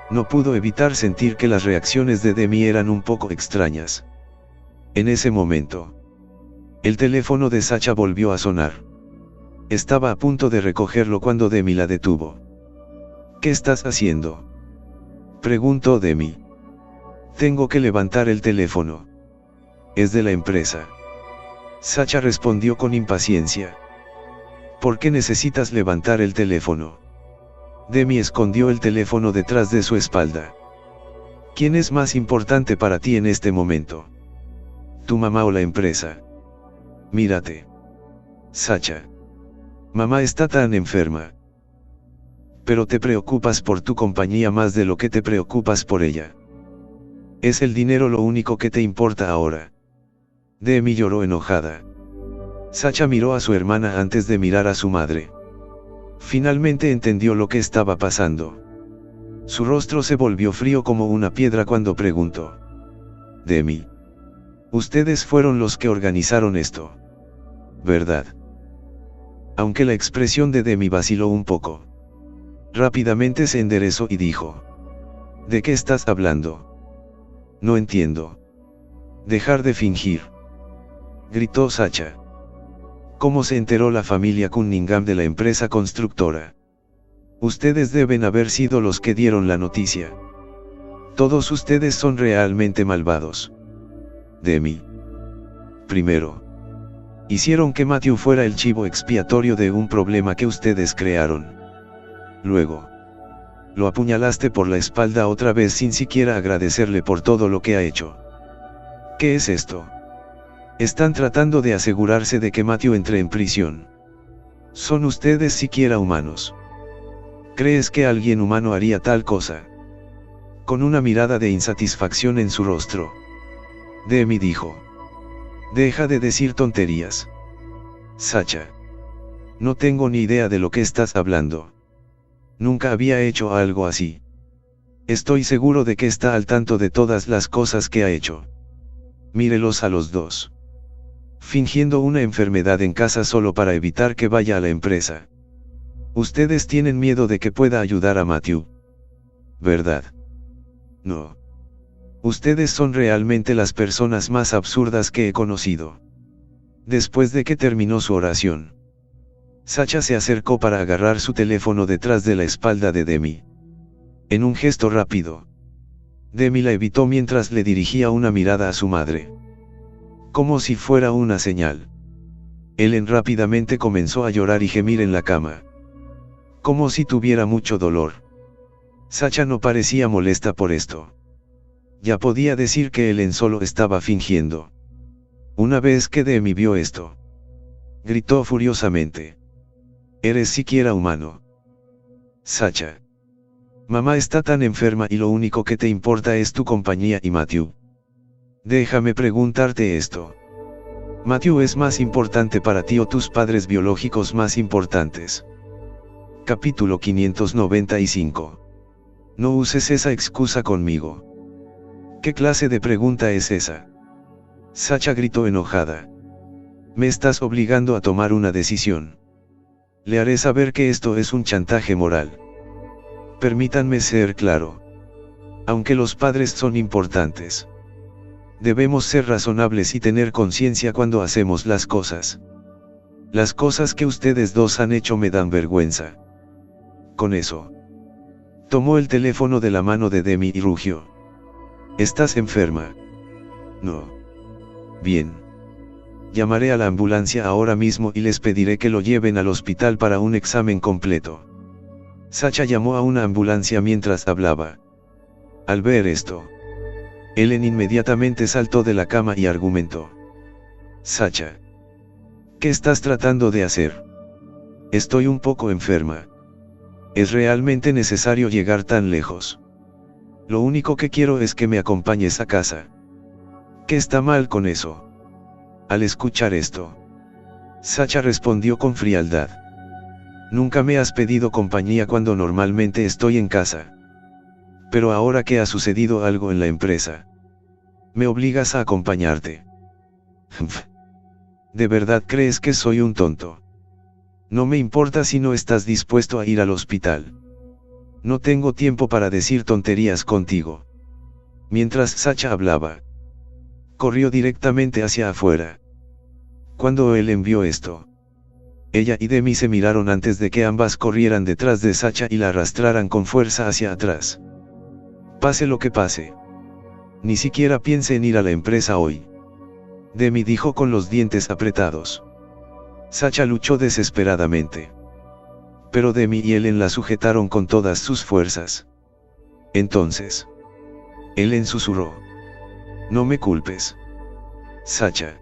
No pudo evitar sentir que las reacciones de Demi eran un poco extrañas. En ese momento, el teléfono de Sacha volvió a sonar. Estaba a punto de recogerlo cuando Demi la detuvo. ¿Qué estás haciendo? Preguntó Demi. Tengo que levantar el teléfono. Es de la empresa. Sacha respondió con impaciencia. ¿Por qué necesitas levantar el teléfono? Demi escondió el teléfono detrás de su espalda. ¿Quién es más importante para ti en este momento? ¿Tu mamá o la empresa? Mírate. Sacha. Mamá está tan enferma. Pero te preocupas por tu compañía más de lo que te preocupas por ella. ¿Es el dinero lo único que te importa ahora? Demi lloró enojada. Sacha miró a su hermana antes de mirar a su madre. Finalmente entendió lo que estaba pasando. Su rostro se volvió frío como una piedra cuando preguntó. Demi. Ustedes fueron los que organizaron esto. ¿Verdad? Aunque la expresión de Demi vaciló un poco. Rápidamente se enderezó y dijo. ¿De qué estás hablando? No entiendo. Dejar de fingir. Gritó Sacha. ¿Cómo se enteró la familia Cunningham de la empresa constructora? Ustedes deben haber sido los que dieron la noticia. Todos ustedes son realmente malvados. Demi. Primero. Hicieron que Matthew fuera el chivo expiatorio de un problema que ustedes crearon. Luego. Lo apuñalaste por la espalda otra vez sin siquiera agradecerle por todo lo que ha hecho. ¿Qué es esto? Están tratando de asegurarse de que Matthew entre en prisión. ¿Son ustedes siquiera humanos? ¿Crees que alguien humano haría tal cosa? Con una mirada de insatisfacción en su rostro, Demi dijo. Deja de decir tonterías. Sacha. No tengo ni idea de lo que estás hablando. Nunca había hecho algo así. Estoy seguro de que está al tanto de todas las cosas que ha hecho. Mírelos a los dos. Fingiendo una enfermedad en casa solo para evitar que vaya a la empresa. Ustedes tienen miedo de que pueda ayudar a Matthew. ¿Verdad? No. Ustedes son realmente las personas más absurdas que he conocido. Después de que terminó su oración, Sacha se acercó para agarrar su teléfono detrás de la espalda de Demi. En un gesto rápido, Demi la evitó mientras le dirigía una mirada a su madre. Como si fuera una señal. Ellen rápidamente comenzó a llorar y gemir en la cama. Como si tuviera mucho dolor. Sacha no parecía molesta por esto. Ya podía decir que Ellen solo estaba fingiendo. Una vez que Demi vio esto, gritó furiosamente. ¿Eres siquiera humano? Sacha. Mamá está tan enferma y lo único que te importa es tu compañía y Matthew. Déjame preguntarte esto. ¿Matthew es más importante para ti o tus padres biológicos más importantes? Capítulo 595. No uses esa excusa conmigo. ¿Qué clase de pregunta es esa? Sacha gritó enojada. Me estás obligando a tomar una decisión. Le haré saber que esto es un chantaje moral. Permítanme ser claro. Aunque los padres son importantes, debemos ser razonables y tener conciencia cuando hacemos las cosas. Las cosas que ustedes dos han hecho me dan vergüenza. Con eso, tomó el teléfono de la mano de Demi y rugió. ¿Estás enferma? No. Bien. Llamaré a la ambulancia ahora mismo y les pediré que lo lleven al hospital para un examen completo. Sacha llamó a una ambulancia mientras hablaba. Al ver esto, Ellen inmediatamente saltó de la cama y argumentó. Sacha. ¿Qué estás tratando de hacer? Estoy un poco enferma. ¿Es realmente necesario llegar tan lejos? Lo único que quiero es que me acompañes a casa. ¿Qué está mal con eso? Al escuchar esto, Sacha respondió con frialdad. Nunca me has pedido compañía cuando normalmente estoy en casa. Pero ahora que ha sucedido algo en la empresa, me obligas a acompañarte. ¿De verdad crees que soy un tonto? No me importa si no estás dispuesto a ir al hospital. No tengo tiempo para decir tonterías contigo. Mientras Sacha hablaba, corrió directamente hacia afuera. Cuando él envió esto, ella y Demi se miraron antes de que ambas corrieran detrás de Sacha y la arrastraran con fuerza hacia atrás. Pase lo que pase. Ni siquiera piense en ir a la empresa hoy. Demi dijo con los dientes apretados. Sacha luchó desesperadamente. Pero Demi y Ellen la sujetaron con todas sus fuerzas. Entonces, Ellen susurró. No me culpes. Sacha.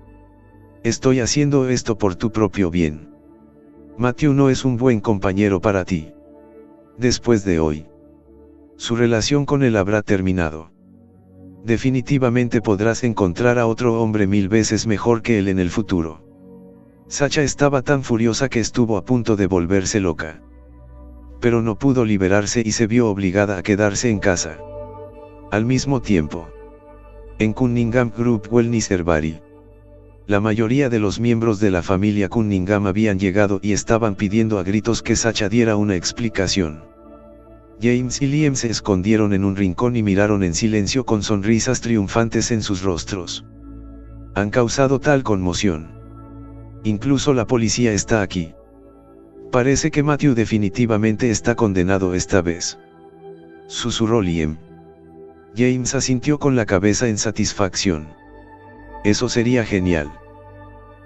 Estoy haciendo esto por tu propio bien. Matthew no es un buen compañero para ti. Después de hoy, su relación con él habrá terminado. Definitivamente podrás encontrar a otro hombre 1000 veces mejor que él en el futuro. Sacha estaba tan furiosa que estuvo a punto de volverse loca. Pero no pudo liberarse y se vio obligada a quedarse en casa. Al mismo tiempo, en Cunningham Group Wellness Herbary, la mayoría de los miembros de la familia Cunningham habían llegado y estaban pidiendo a gritos que Sacha diera una explicación. James y Liam se escondieron en un rincón y miraron en silencio con sonrisas triunfantes en sus rostros. Han causado tal conmoción. Incluso la policía está aquí. Parece que Matthew definitivamente está condenado esta vez. Susurró Liam. James asintió con la cabeza en satisfacción. Eso sería genial.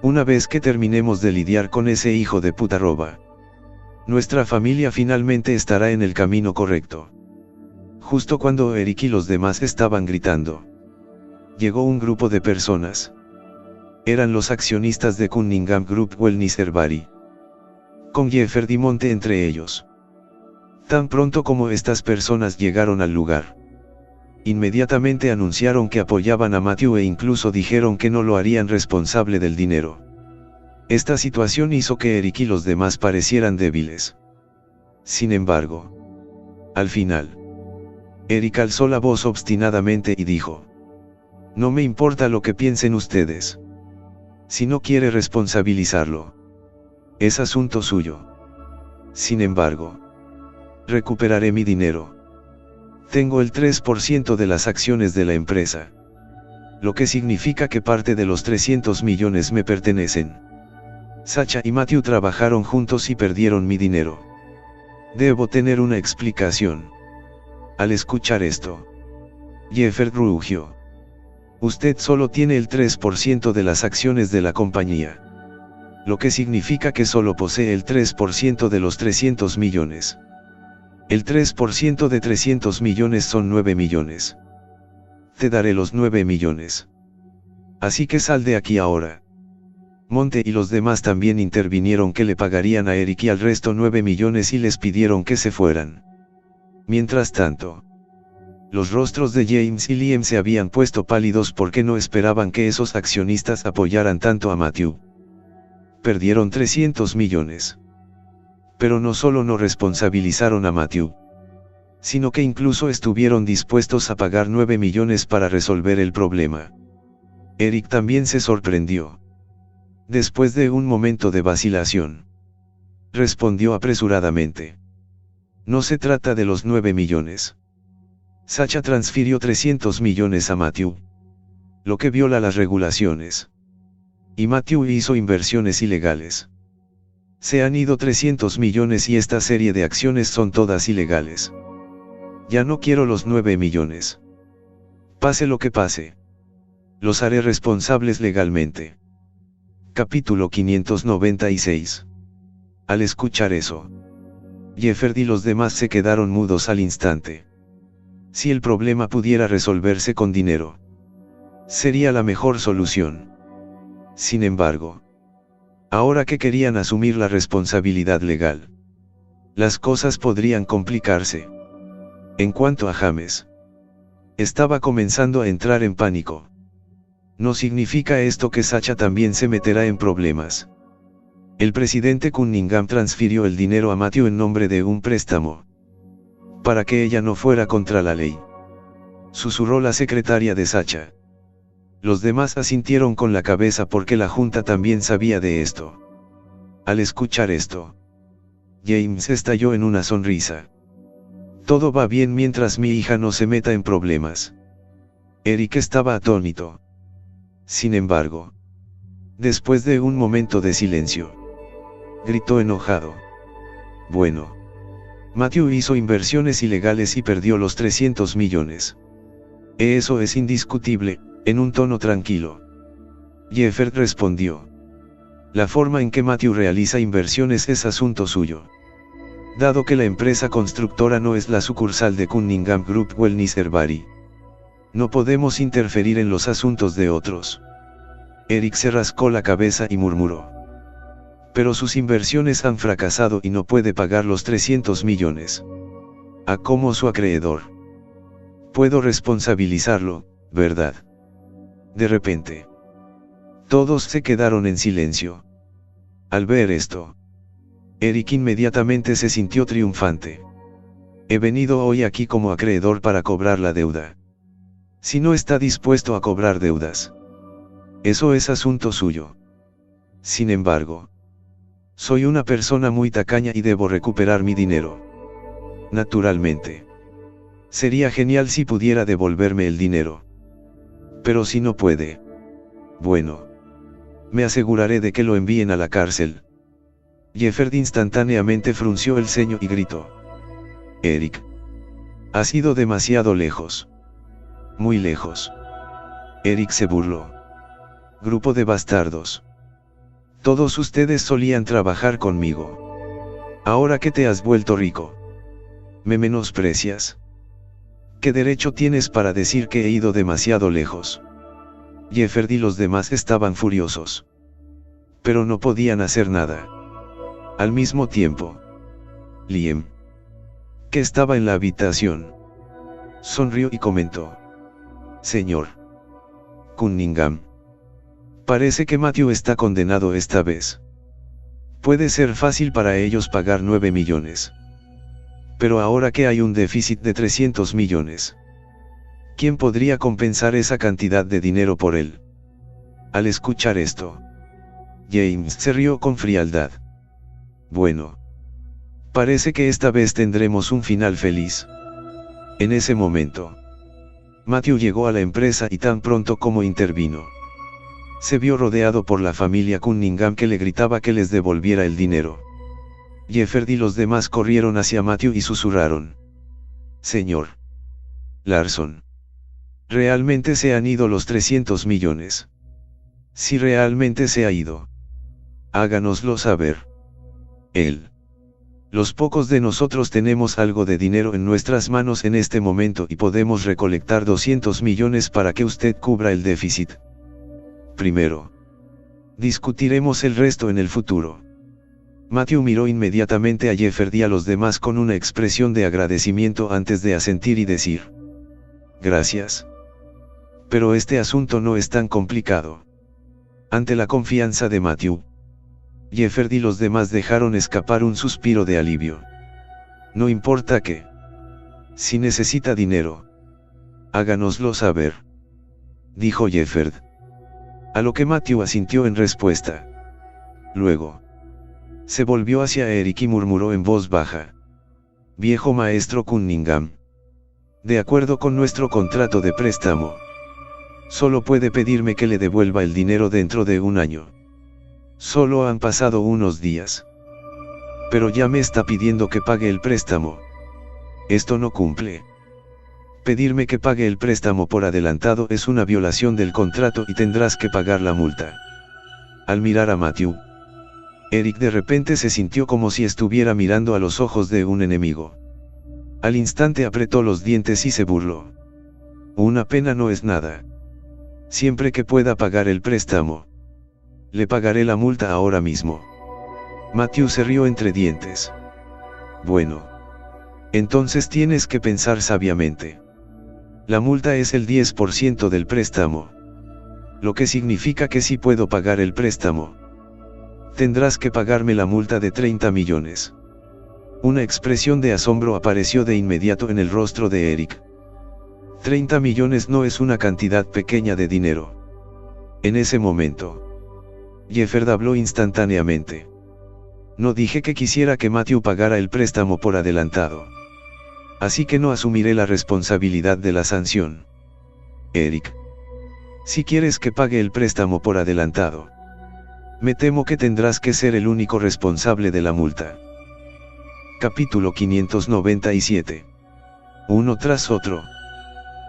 Una vez que terminemos de lidiar con ese hijo de puta roba, nuestra familia finalmente estará en el camino correcto. Justo cuando Eric y los demás estaban gritando, llegó un grupo de personas. Eran los accionistas de Cunningham Group Wellness Herbary, con Jeffery Monte entre ellos. Tan pronto como estas personas llegaron al lugar, inmediatamente anunciaron que apoyaban a Matthew e incluso dijeron que no lo harían responsable del dinero. Esta situación hizo que Eric y los demás parecieran débiles. Sin embargo, al final, Eric alzó la voz obstinadamente y dijo: no me importa lo que piensen ustedes. Si no quiere responsabilizarlo, es asunto suyo. Sin embargo, recuperaré mi dinero. Tengo el 3% de las acciones de la empresa, lo que significa que parte de los 300 millones me pertenecen. Sacha y Matthew trabajaron juntos y perdieron mi dinero. Debo tener una explicación. Al escuchar esto, Jeffert rugió. Usted solo tiene el 3% de las acciones de la compañía. Lo que significa que solo posee el 3% de los 300 millones. El 3% de 300 millones son 9 millones. Te daré los 9 millones. Así que sal de aquí ahora. Monte y los demás también intervinieron que le pagarían a Eric y al resto 9 millones y les pidieron que se fueran. Mientras tanto, los rostros de James y Liam se habían puesto pálidos porque no esperaban que esos accionistas apoyaran tanto a Matthew. Perdieron 300 millones. Pero no solo no responsabilizaron a Matthew, sino que incluso estuvieron dispuestos a pagar 9 millones para resolver el problema. Eric también se sorprendió. Después de un momento de vacilación, respondió apresuradamente. No se trata de los 9 millones. Sacha transfirió 300 millones a Matthew, lo que viola las regulaciones. Y Matthew hizo inversiones ilegales. Se han ido 300 millones y esta serie de acciones son todas ilegales. Ya no quiero los 9 millones. Pase lo que pase. Los haré responsables legalmente. Capítulo 596. Al escuchar eso, Jeffert y los demás se quedaron mudos al instante. Si el problema pudiera resolverse con dinero, sería la mejor solución. Sin embargo, ahora que querían asumir la responsabilidad legal, las cosas podrían complicarse. En cuanto a James, estaba comenzando a entrar en pánico. No significa esto que Sacha también se meterá en problemas. El presidente Cunningham transfirió el dinero a Matthew en nombre de un préstamo, para que ella no fuera contra la ley, susurró la secretaria de Sacha. Los demás asintieron con la cabeza porque la junta también sabía de esto. Al escuchar esto, James estalló en una sonrisa. Todo va bien mientras mi hija no se meta en problemas. Eric estaba atónito. Sin embargo, después de un momento de silencio, gritó enojado. Bueno, Matthew hizo inversiones ilegales y perdió los 300 millones. Eso es indiscutible, en un tono tranquilo. Jeffert respondió. La forma en que Matthew realiza inversiones es asunto suyo. Dado que la empresa constructora no es la sucursal de Cunningham Group Wellness Herbary, no podemos interferir en los asuntos de otros. Eric se rascó la cabeza y murmuró. Pero sus inversiones han fracasado y no puede pagar los 300 millones. Como su acreedor. Puedo responsabilizarlo, ¿verdad? De repente, todos se quedaron en silencio. Al ver esto, Eric inmediatamente se sintió triunfante. He venido hoy aquí como acreedor para cobrar la deuda. Si no está dispuesto a cobrar deudas, eso es asunto suyo. Sin embargo, soy una persona muy tacaña y debo recuperar mi dinero. Naturalmente, sería genial si pudiera devolverme el dinero. Pero si no puede, bueno, me aseguraré de que lo envíen a la cárcel. Jeffert instantáneamente frunció el ceño y gritó. Eric, has ido demasiado lejos. Muy lejos. Eric se burló. Grupo de bastardos. Todos ustedes solían trabajar conmigo. Ahora que te has vuelto rico, ¿me menosprecias? ¿Qué derecho tienes para decir que he ido demasiado lejos? Jeffert y los demás estaban furiosos. Pero no podían hacer nada. Al mismo tiempo, Liam, que estaba en la habitación, sonrió y comentó. Señor Cunningham, parece que Matthew está condenado esta vez. Puede ser fácil para ellos pagar 9 millones. Pero ahora que hay un déficit de 300 millones, ¿quién podría compensar esa cantidad de dinero por él? Al escuchar esto, James se rió con frialdad. Bueno, parece que esta vez tendremos un final feliz. En ese momento, Matthew llegó a la empresa y tan pronto como intervino, se vio rodeado por la familia Cunningham que le gritaba que les devolviera el dinero. Jeffert y los demás corrieron hacia Matthew y susurraron. Señor Larson, Realmente se han ido los 300 millones. Si realmente se ha ido, háganoslo saber. Él. Los pocos de nosotros tenemos algo de dinero en nuestras manos en este momento y podemos recolectar 200 millones para que usted cubra el déficit. Primero. Discutiremos el resto en el futuro. Matthew miró inmediatamente a Jefferd y a los demás con una expresión de agradecimiento antes de asentir y decir: gracias. Pero este asunto no es tan complicado. Ante la confianza de Matthew, Jefferd y los demás dejaron escapar un suspiro de alivio. No importa qué. Si necesita dinero, háganoslo saber, dijo Jefferd. A lo que Matthew asintió en respuesta. Luego, se volvió hacia Eric y murmuró en voz baja: viejo maestro Cunningham. De acuerdo con nuestro contrato de préstamo, solo puede pedirme que le devuelva el dinero dentro de un año. Solo han pasado unos días. Pero ya me está pidiendo que pague el préstamo. Esto no cumple. Pedirme que pague el préstamo por adelantado es una violación del contrato y tendrás que pagar la multa. Al mirar a Matthew, Eric de repente se sintió como si estuviera mirando a los ojos de un enemigo. Al instante apretó los dientes y se burló. Una pena no es nada. Siempre que pueda pagar el préstamo, le pagaré la multa ahora mismo. Matthew se rió entre dientes. Bueno. Entonces tienes que pensar sabiamente. La multa es el 10% del préstamo. Lo que significa que si puedo pagar el préstamo, tendrás que pagarme la multa de 30 millones. Una expresión de asombro apareció de inmediato en el rostro de Eric. 30 millones no es una cantidad pequeña de dinero. En ese momento, Jefferd habló instantáneamente. No dije que quisiera que Matthew pagara el préstamo por adelantado. Así que no asumiré la responsabilidad de la sanción. Eric. Si quieres que pague el préstamo por adelantado, me temo que tendrás que ser el único responsable de la multa. Capítulo 597. Uno tras otro.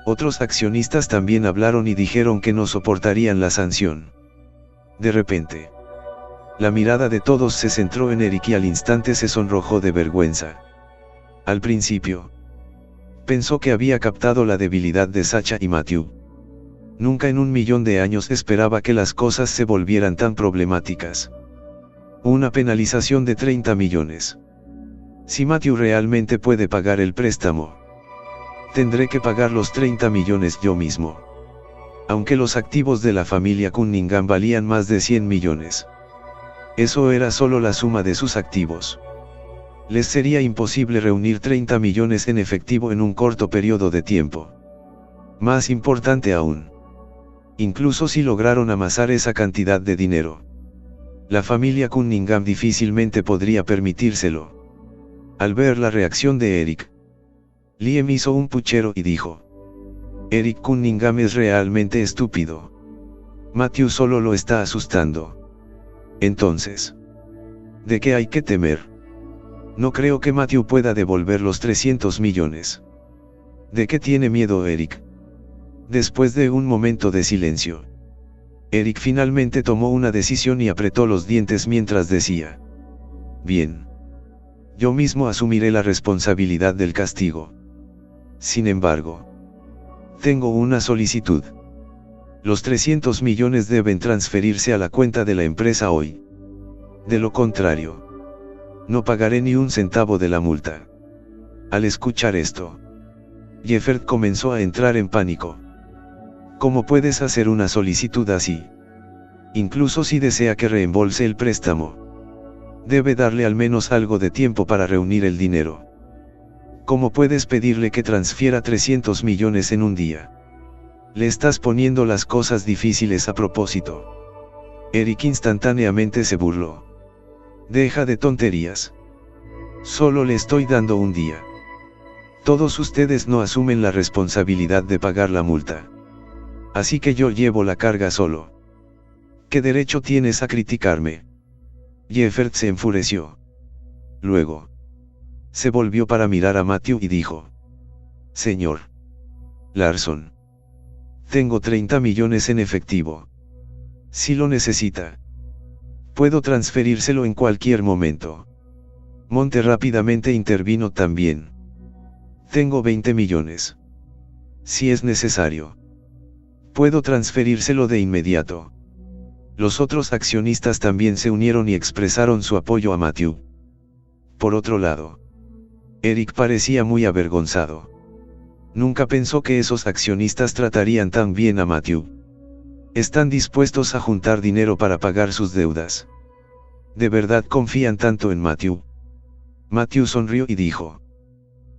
Otros accionistas también hablaron y dijeron que no soportarían la sanción. De repente, la mirada de todos se centró en Eric y al instante se sonrojó de vergüenza. Al principio, pensó que había captado la debilidad de Sacha y Matthew. Nunca en 1.000.000 de años esperaba que las cosas se volvieran tan problemáticas. Una penalización de 30 millones. Si Matthew realmente puede pagar el préstamo, tendré que pagar los 30 millones yo mismo. Aunque los activos de la familia Cunningham valían más de 100 millones. Eso era solo la suma de sus activos. Les sería imposible reunir 30 millones en efectivo en un corto periodo de tiempo. Más importante aún, incluso si lograron amasar esa cantidad de dinero, la familia Cunningham difícilmente podría permitírselo. Al ver la reacción de Eric, Liam hizo un puchero y dijo: Eric Cunningham es realmente estúpido. Matthew solo lo está asustando. Entonces, ¿de qué hay que temer? No creo que Matthew pueda devolver los 300 millones. ¿De qué tiene miedo Eric? Después de un momento de silencio, Eric finalmente tomó una decisión y apretó los dientes mientras decía: bien. Yo mismo asumiré la responsabilidad del castigo. Sin embargo, tengo una solicitud. Los 300 millones deben transferirse a la cuenta de la empresa hoy. De lo contrario, no pagaré ni un centavo de la multa. Al escuchar esto, Jefferd comenzó a entrar en pánico. ¿Cómo puedes hacer una solicitud así? Incluso si desea que reembolse el préstamo, debe darle al menos algo de tiempo para reunir el dinero. ¿Cómo puedes pedirle que transfiera 300 millones en un día? Le estás poniendo las cosas difíciles a propósito. Eric instantáneamente se burló. Deja de tonterías. Solo le estoy dando un día. Todos ustedes no asumen la responsabilidad de pagar la multa. Así que yo llevo la carga solo. ¿Qué derecho tienes a criticarme? Jefferd se enfureció. Luego, se volvió para mirar a Matthew y dijo: Señor Larson, Tengo 30 millones en efectivo. Si lo necesita, puedo transferírselo en cualquier momento. Monte rápidamente intervino también. Tengo 20 millones. Si es necesario, puedo transferírselo de inmediato. Los otros accionistas también se unieron y expresaron su apoyo a Matthew. Por otro lado, Eric parecía muy avergonzado. Nunca pensó que esos accionistas tratarían tan bien a Matthew. Están dispuestos a juntar dinero para pagar sus deudas. ¿De verdad confían tanto en Matthew? Matthew sonrió y dijo: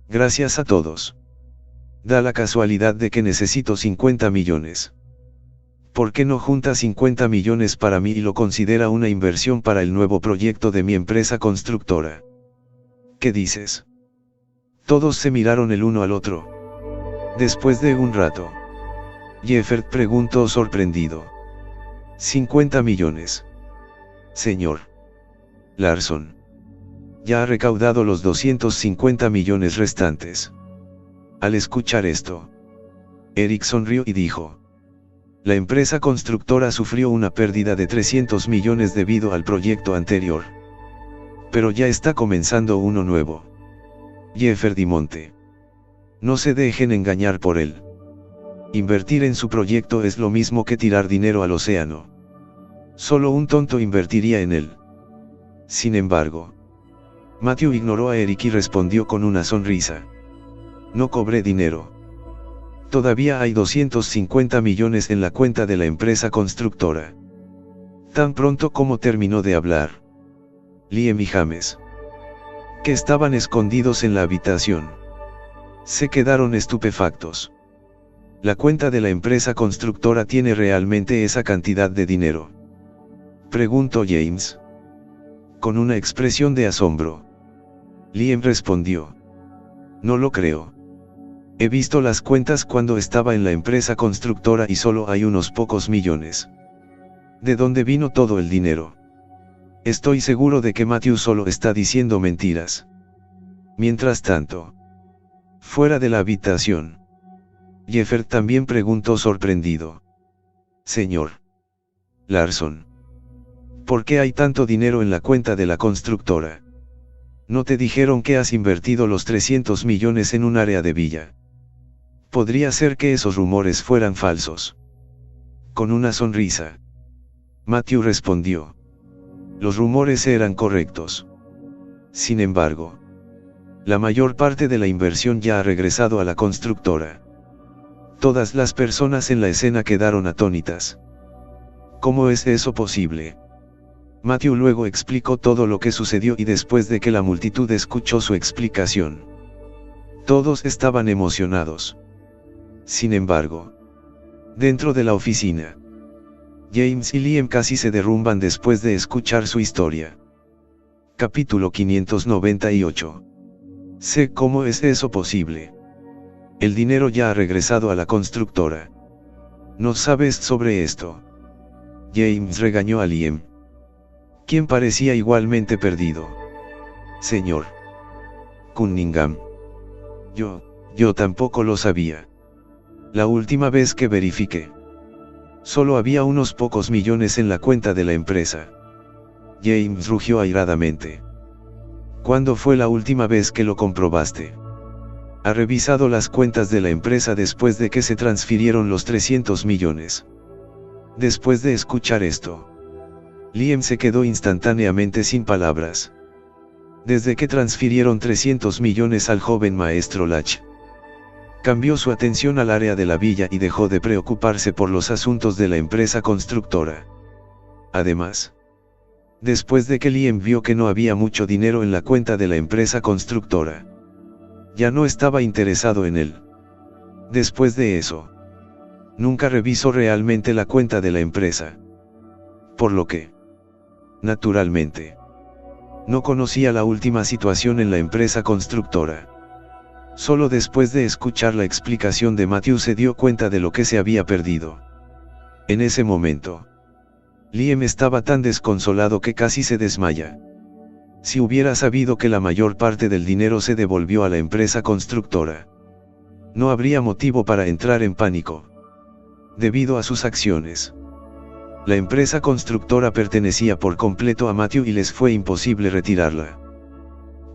gracias a todos. Da la casualidad de que necesito 50 millones. ¿Por qué no junta 50 millones para mí y lo considera una inversión para el nuevo proyecto de mi empresa constructora? ¿Qué dices? Todos se miraron el uno al otro. Después de un rato, Jeffert preguntó sorprendido: 50 millones. Señor Larson, ya ha recaudado los 250 millones restantes. Al escuchar esto, Eric sonrió y dijo: la empresa constructora sufrió una pérdida de 300 millones debido al proyecto anterior. Pero ya está comenzando uno nuevo. Jeffert y Monte, no se dejen engañar por él. Invertir en su proyecto es lo mismo que tirar dinero al océano. Solo un tonto invertiría en él. Sin embargo, Matthew ignoró a Eric y respondió con una sonrisa: no cobré dinero. Todavía hay 250 millones en la cuenta de la empresa constructora. Tan pronto como terminó de hablar, Liam y James, que estaban escondidos en la habitación, se quedaron estupefactos. ¿La cuenta de la empresa constructora tiene realmente esa cantidad de dinero?, preguntó James, con una expresión de asombro. Liam respondió: no lo creo. He visto las cuentas cuando estaba en la empresa constructora y solo hay unos pocos millones. ¿De dónde vino todo el dinero? Estoy seguro de que Matthew solo está diciendo mentiras. Mientras tanto, fuera de la habitación, Jeffert también preguntó sorprendido: señor Larson, ¿por qué hay tanto dinero en la cuenta de la constructora? ¿No te dijeron que has invertido los 300 millones en un área de villa? Podría ser que esos rumores fueran falsos. Con una sonrisa, Matthew respondió: los rumores eran correctos. Sin embargo, la mayor parte de la inversión ya ha regresado a la constructora. Todas las personas en la escena quedaron atónitas. ¿Cómo es eso posible? Matthew luego explicó todo lo que sucedió y después de que la multitud escuchó su explicación, todos estaban emocionados. Sin embargo, dentro de la oficina, James y Liam casi se derrumban después de escuchar su historia. Capítulo 598. Sé cómo es eso posible. El dinero ya ha regresado a la constructora. ¿No sabes sobre esto? James regañó a Liam, quien parecía igualmente perdido. Señor Cunningham, yo tampoco lo sabía. La última vez que verifiqué, solo había unos pocos millones en la cuenta de la empresa. James rugió airadamente. ¿Cuándo fue la última vez que lo comprobaste? ¿Ha revisado las cuentas de la empresa después de que se transfirieron los 300 millones? Después de escuchar esto, Liam se quedó instantáneamente sin palabras. Desde que transfirieron 300 millones al joven maestro Lach, cambió su atención al área de la villa y dejó de preocuparse por los asuntos de la empresa constructora. Además, después de que Liam vio que no había mucho dinero en la cuenta de la empresa constructora, ya no estaba interesado en él. Después de eso, nunca revisó realmente la cuenta de la empresa. Por lo que, naturalmente, no conocía la última situación en la empresa constructora. Solo después de escuchar la explicación de Matthew se dio cuenta de lo que se había perdido. En ese momento, Liam estaba tan desconsolado que casi se desmaya. Si hubiera sabido que la mayor parte del dinero se devolvió a la empresa constructora, no habría motivo para entrar en pánico. debido a sus acciones. La empresa constructora pertenecía por completo a Matthew y les fue imposible retirarla.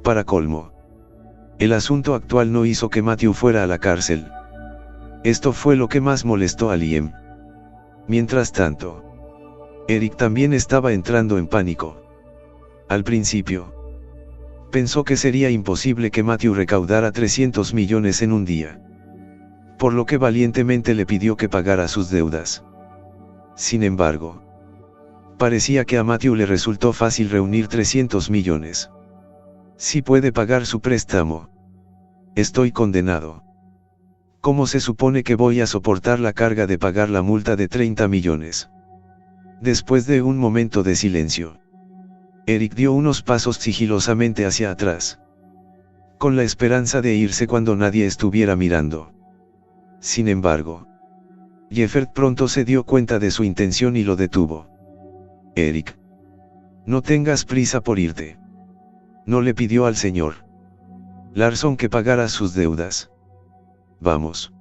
Para colmo, el asunto actual no hizo que Matthew fuera a la cárcel. Esto fue lo que más molestó a Liam. Mientras tanto, Eric también estaba entrando en pánico. Al principio, pensó que sería imposible que Matthew recaudara 300 millones en un día, por lo que valientemente le pidió que pagara sus deudas. Sin embargo, parecía que a Matthew le resultó fácil reunir 300 millones. Si puede pagar su préstamo, estoy condenado. ¿Cómo se supone que voy a soportar la carga de pagar la multa de 30 millones? Después de un momento de silencio, Eric dio unos pasos sigilosamente hacia atrás, con la esperanza de irse cuando nadie estuviera mirando. Sin embargo, Jeffert pronto se dio cuenta de su intención y lo detuvo. Eric, no tengas prisa por irte. No le pidió al señor Larson que pagara sus deudas. Vamos.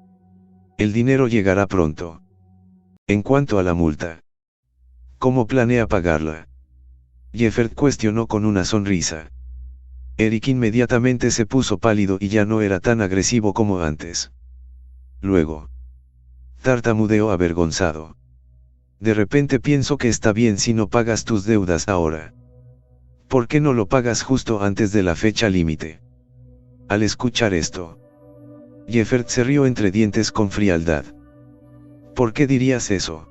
El dinero llegará pronto. En cuanto a la multa, ¿cómo planea pagarla? Jeffert cuestionó con una sonrisa. Eric inmediatamente se puso pálido y ya no era tan agresivo como antes. Luego, tartamudeó avergonzado. De repente pienso que está bien si no pagas tus deudas ahora. ¿Por qué no lo pagas justo antes de la fecha límite? Al escuchar esto, Jeffert se rió entre dientes con frialdad. ¿Por qué dirías eso?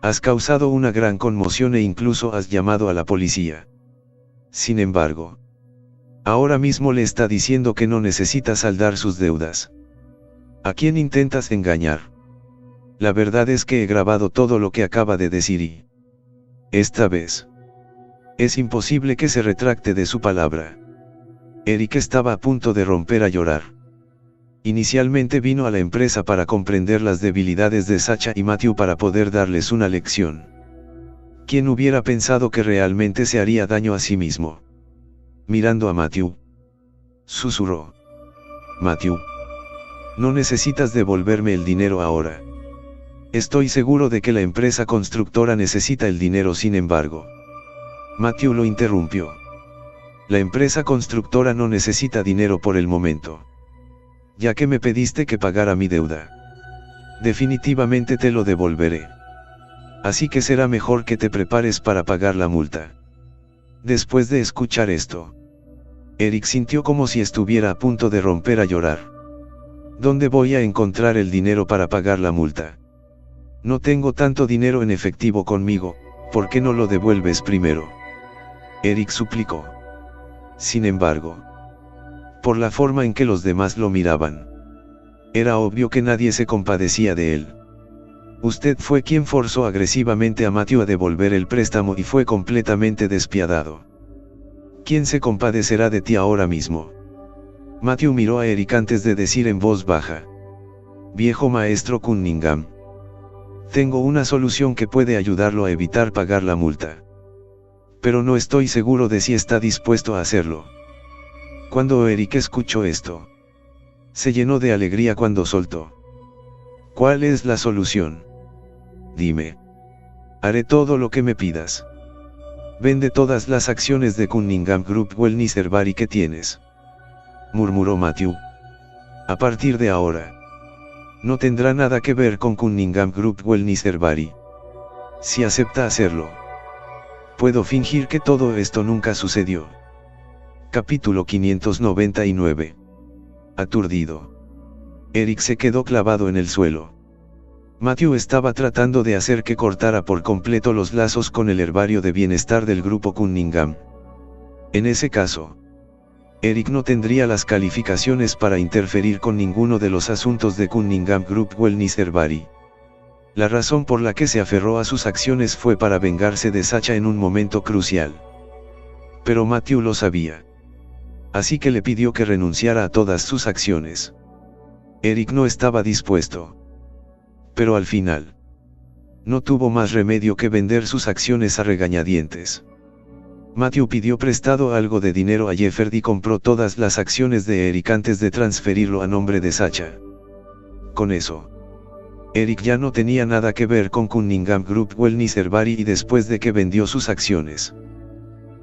Has causado una gran conmoción e incluso has llamado a la policía. Sin embargo, ahora mismo le está diciendo que no necesita saldar sus deudas. ¿A quién intentas engañar? La verdad es que he grabado todo lo que acaba de decir y esta vez es imposible que se retracte de su palabra. Eric estaba a punto de romper a llorar. Inicialmente vino a la empresa para comprender las debilidades de Sacha y Matthew para poder darles una lección. ¿Quién hubiera pensado que realmente se haría daño a sí mismo? Mirando a Matthew, susurró. Matthew, no necesitas devolverme el dinero ahora. Estoy seguro de que la empresa constructora necesita el dinero, sin embargo. Matthew lo interrumpió. La empresa constructora no necesita dinero por el momento. Ya que me pediste que pagara mi deuda, definitivamente te lo devolveré. Así que será mejor que te prepares para pagar la multa. Después de escuchar esto, Eric sintió como si estuviera a punto de romper a llorar. ¿Dónde voy a encontrar el dinero para pagar la multa? No tengo tanto dinero en efectivo conmigo, ¿por qué no lo devuelves primero? Eric suplicó. Sin embargo, por la forma en que los demás lo miraban, era obvio que nadie se compadecía de él. Usted fue quien forzó agresivamente a Matthew a devolver el préstamo y fue completamente despiadado. ¿Quién se compadecerá de ti ahora mismo? Matthew miró a Eric antes de decir en voz baja. Viejo maestro Cunningham. Tengo una solución que puede ayudarlo a evitar pagar la multa. Pero no estoy seguro de si está dispuesto a hacerlo. Cuando Eric escuchó esto, se llenó de alegría cuando soltó. ¿Cuál es la solución? Dime. Haré todo lo que me pidas. Vende todas las acciones de Cunningham Group Wellness Herbary que tienes. Murmuró Matthew. A partir de ahora, no tendrá nada que ver con Cunningham Group Wellness Herbary. Si acepta hacerlo, puedo fingir que todo esto nunca sucedió. Capítulo 599. Aturdido, Eric se quedó clavado en el suelo. Matthew estaba tratando de hacer que cortara por completo los lazos con el herbario de bienestar del grupo Cunningham. En ese caso, Eric no tendría las calificaciones para interferir con ninguno de los asuntos de Cunningham Group Wellness Herbary. La razón por la que se aferró a sus acciones fue para vengarse de Sacha en un momento crucial. Pero Matthew lo sabía. Así que le pidió que renunciara a todas sus acciones. Eric no estaba dispuesto. Pero al final, no tuvo más remedio que vender sus acciones a regañadientes. Matthew pidió prestado algo de dinero a Jeffert y compró todas las acciones de Eric antes de transferirlo a nombre de Sacha. Con eso, Eric ya no tenía nada que ver con Cunningham Group Wellness Herbary y después de que vendió sus acciones,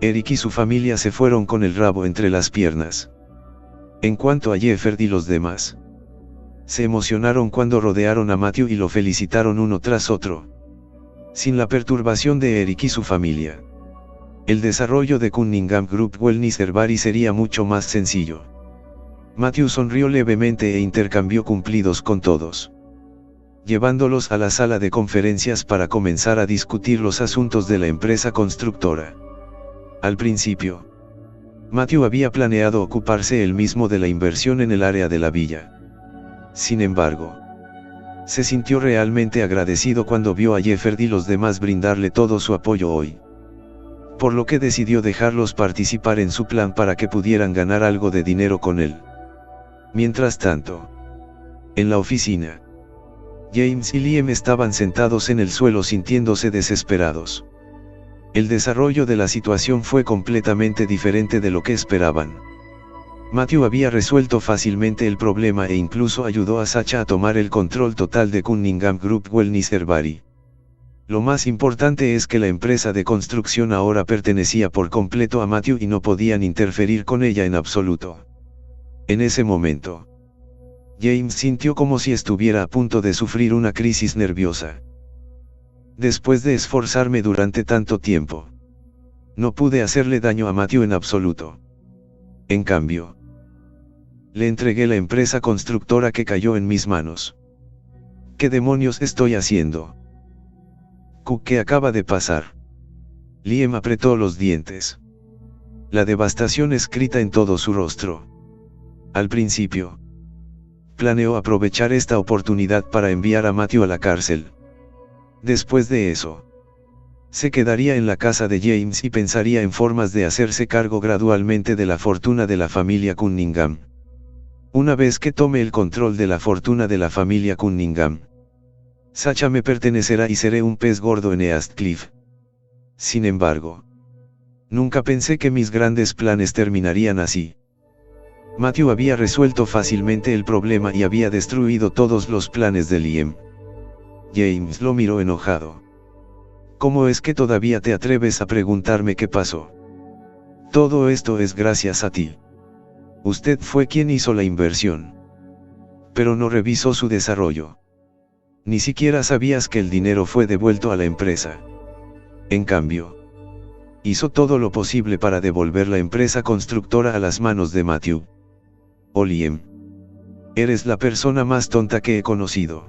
Eric y su familia se fueron con el rabo entre las piernas. En cuanto a Jefferd y los demás, se emocionaron cuando rodearon a Matthew y lo felicitaron uno tras otro. Sin la perturbación de Eric y su familia, el desarrollo de Cunningham Group Wellness Herbary sería mucho más sencillo. Matthew sonrió levemente e intercambió cumplidos con todos, llevándolos a la sala de conferencias para comenzar a discutir los asuntos de la empresa constructora. Al principio, Matthew había planeado ocuparse él mismo de la inversión en el área de la villa. Sin embargo, se sintió realmente agradecido cuando vio a Jefferd y los demás brindarle todo su apoyo hoy, por lo que decidió dejarlos participar en su plan para que pudieran ganar algo de dinero con él. Mientras tanto, en la oficina, James y Liam estaban sentados en el suelo sintiéndose desesperados. El desarrollo de la situación fue completamente diferente de lo que esperaban. Matthew había resuelto fácilmente el problema e incluso ayudó a Sacha a tomar el control total de Cunningham Group Wellness Herbary. Lo más importante es que la empresa de construcción ahora pertenecía por completo a Matthew y no podían interferir con ella en absoluto. En ese momento, James sintió como si estuviera a punto de sufrir una crisis nerviosa. Después de esforzarme durante tanto tiempo, no pude hacerle daño a Matthew en absoluto. En cambio, le entregué la empresa constructora que cayó en mis manos. ¿Qué demonios estoy haciendo? ¿Qué acaba de pasar? Liam apretó los dientes, la devastación escrita en todo su rostro. Al principio, planeó aprovechar esta oportunidad para enviar a Matthew a la cárcel. Después de eso, se quedaría en la casa de James y pensaría en formas de hacerse cargo gradualmente de la fortuna de la familia Cunningham. Una vez que tome el control de la fortuna de la familia Cunningham, Sacha me pertenecerá y seré un pez gordo en Eastcliff. Sin embargo, nunca pensé que mis grandes planes terminarían así. Matthew había resuelto fácilmente el problema y había destruido todos los planes de Liam. James lo miró enojado. ¿Cómo es que todavía te atreves a preguntarme qué pasó? Todo esto es gracias a ti. Usted fue quien hizo la inversión, pero no revisó su desarrollo. Ni siquiera sabías que el dinero fue devuelto a la empresa. En cambio, hizo todo lo posible para devolver la empresa constructora a las manos de Matthew. Oh Liam, eres la persona más tonta que he conocido.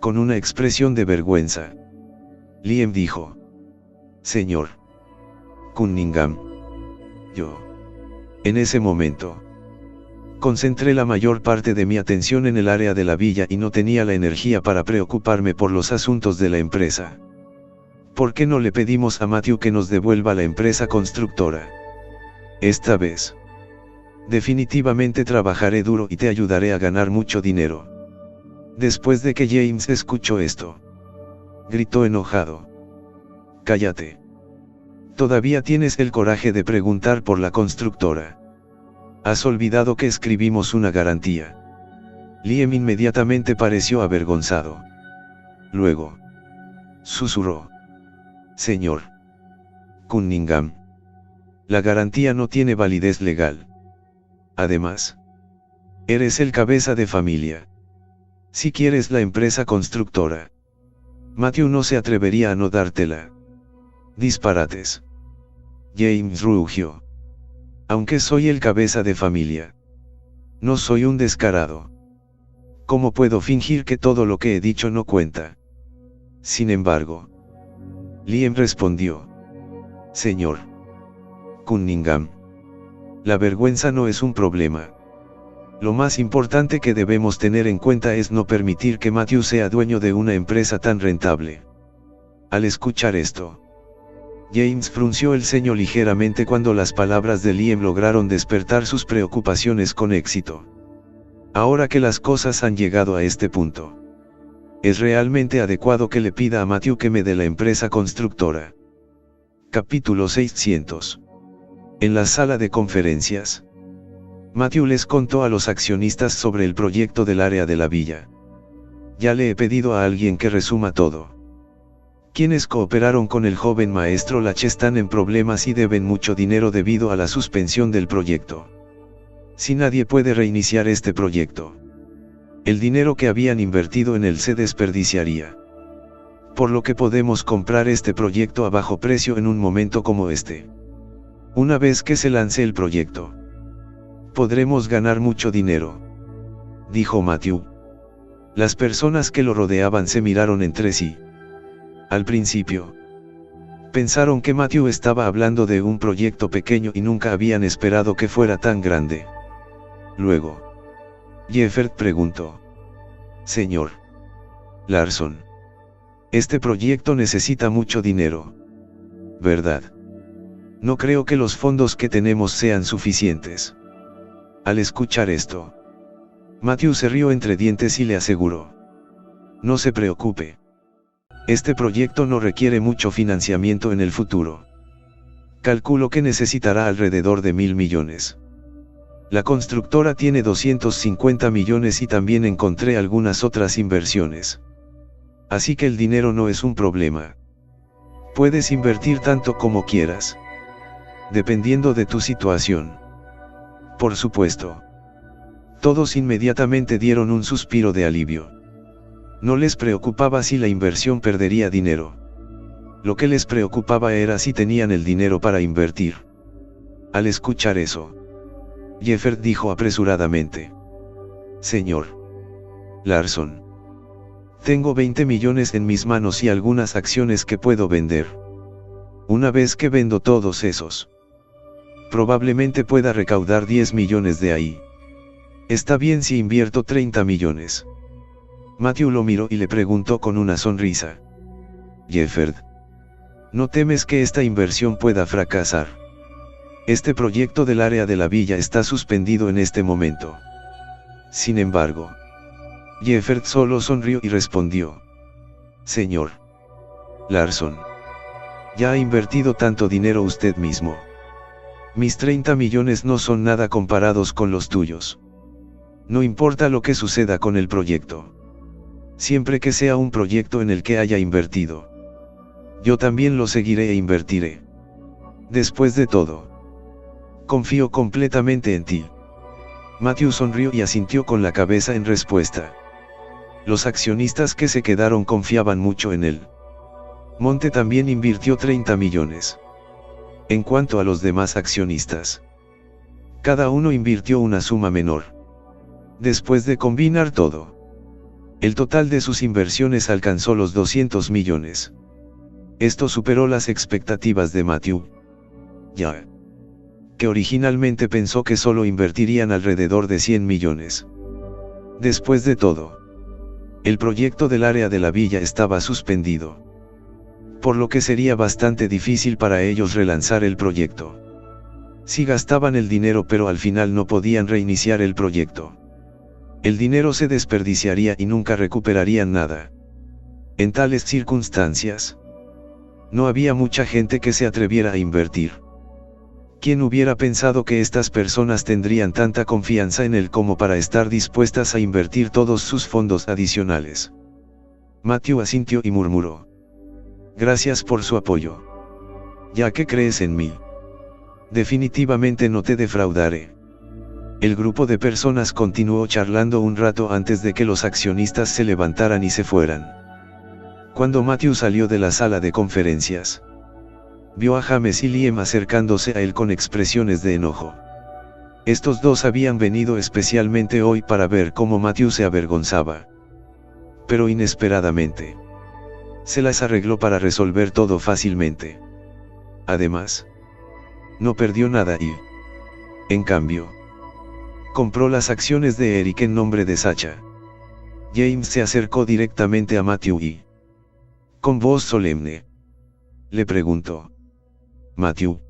Con una expresión de vergüenza, Liam dijo: Señor Cunningham, yo, en ese momento, concentré la mayor parte de mi atención en el área de la villa y no tenía la energía para preocuparme por los asuntos de la empresa. ¿Por qué no le pedimos a Matthew que nos devuelva la empresa constructora? Esta vez, definitivamente trabajaré duro y te ayudaré a ganar mucho dinero. Después de que James escuchó esto, gritó enojado: Cállate. Todavía tienes el coraje de preguntar por la constructora. ¿Has olvidado que escribimos una garantía? Liam inmediatamente pareció avergonzado. Luego, susurró: Señor Cunningham, la garantía no tiene validez legal. Además, eres el cabeza de familia. Si quieres la empresa constructora, Matthew no se atrevería a no dártela. Disparates. James rugió. Aunque soy el cabeza de familia, no soy un descarado. ¿Cómo puedo fingir que todo lo que he dicho no cuenta? Sin embargo, Liam respondió: Señor Cunningham, la vergüenza no es un problema. Lo más importante que debemos tener en cuenta es no permitir que Matthew sea dueño de una empresa tan rentable. Al escuchar esto, James frunció el ceño ligeramente cuando las palabras de Liam lograron despertar sus preocupaciones con éxito. Ahora que las cosas han llegado a este punto, ¿es realmente adecuado que le pida a Matthew que me dé la empresa constructora? Capítulo 600. En la sala de conferencias, Matthew les contó a los accionistas sobre el proyecto del área de la villa. Ya le he pedido a alguien que resuma todo. Quienes cooperaron con el joven maestro Lach están en problemas y deben mucho dinero debido a la suspensión del proyecto. Si nadie puede reiniciar este proyecto, el dinero que habían invertido en él se desperdiciaría. Por lo que podemos comprar este proyecto a bajo precio en un momento como este. Una vez que se lance el proyecto, podremos ganar mucho dinero, dijo Matthew. Las personas que lo rodeaban se miraron entre sí. Al principio, pensaron que Matthew estaba hablando de un proyecto pequeño y nunca habían esperado que fuera tan grande. Luego, Jeffert preguntó: Señor Larson, este proyecto necesita mucho dinero, ¿verdad? No creo que los fondos que tenemos sean suficientes. Al escuchar esto, Matthew se rió entre dientes y le aseguró: no se preocupe. Este proyecto no requiere mucho financiamiento en el futuro. Calculo que necesitará alrededor de 1.000 millones. La constructora tiene 250 millones y también encontré algunas otras inversiones. Así que el dinero no es un problema. Puedes invertir tanto como quieras, dependiendo de tu situación. Por supuesto. Todos inmediatamente dieron un suspiro de alivio. No les preocupaba si la inversión perdería dinero. Lo que les preocupaba era si tenían el dinero para invertir. Al escuchar eso, Jeffert dijo apresuradamente: Señor Larson, tengo 20 millones en mis manos y algunas acciones que puedo vender. Una vez que vendo todos esos, probablemente pueda recaudar 10 millones de ahí. Está bien si invierto 30 millones. Matthew lo miró y le preguntó con una sonrisa: Jeffert, ¿no temes que esta inversión pueda fracasar? Este proyecto del área de la villa está suspendido en este momento. Sin embargo, Jeffert solo sonrió y respondió: Señor Larson, ya ha invertido tanto dinero usted mismo. Mis 30 millones no son nada comparados con los tuyos. No importa lo que suceda con el proyecto. Siempre que sea un proyecto en el que haya invertido, yo también lo seguiré e invertiré. Después de todo, confío completamente en ti. Matthew sonrió y asintió con la cabeza en respuesta. Los accionistas que se quedaron confiaban mucho en él. Monte también invirtió 30 millones. En cuanto a los demás accionistas, cada uno invirtió una suma menor. Después de combinar todo, el total de sus inversiones alcanzó los 200 millones. Esto superó las expectativas de Matthew, ya que originalmente pensó que solo invertirían alrededor de 100 millones. Después de todo, el proyecto del área de la villa estaba suspendido, por lo que sería bastante difícil para ellos relanzar el proyecto. Si gastaban el dinero pero al final no podían reiniciar el proyecto, el dinero se desperdiciaría y nunca recuperarían nada. En tales circunstancias, no había mucha gente que se atreviera a invertir. ¿Quién hubiera pensado que estas personas tendrían tanta confianza en él como para estar dispuestas a invertir todos sus fondos adicionales? Matthew asintió y murmuró: gracias por su apoyo. Ya que crees en mí, definitivamente no te defraudaré. El grupo de personas continuó charlando un rato antes de que los accionistas se levantaran y se fueran. Cuando Matthew salió de la sala de conferencias, vio a James y Liam acercándose a él con expresiones de enojo. Estos dos habían venido especialmente hoy para ver cómo Matthew se avergonzaba. Pero inesperadamente, se las arregló para resolver todo fácilmente. Además, no perdió nada y, en cambio, compró las acciones de Eric en nombre de Sacha. James se acercó directamente a Matthew y, con voz solemne, le preguntó: Matthew,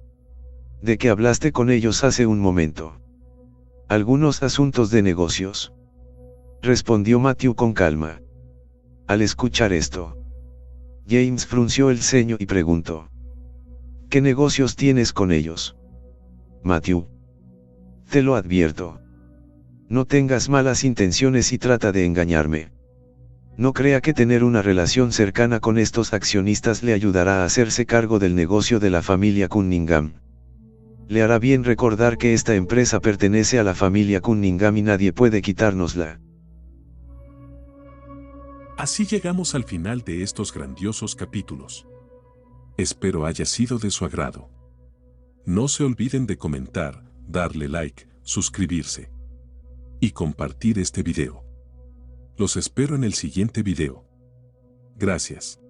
¿de qué hablaste con ellos hace un momento? Algunos asuntos de negocios, respondió Matthew con calma. Al escuchar esto, James frunció el ceño y preguntó: ¿qué negocios tienes con ellos? Matthew, te lo advierto. No tengas malas intenciones y trata de engañarme. No crea que tener una relación cercana con estos accionistas le ayudará a hacerse cargo del negocio de la familia Cunningham. Le hará bien recordar que esta empresa pertenece a la familia Cunningham y nadie puede quitárnosla. Así llegamos al final de estos grandiosos capítulos. Espero haya sido de su agrado. No se olviden de comentar, darle like, suscribirse y compartir este video. Los espero en el siguiente video. Gracias.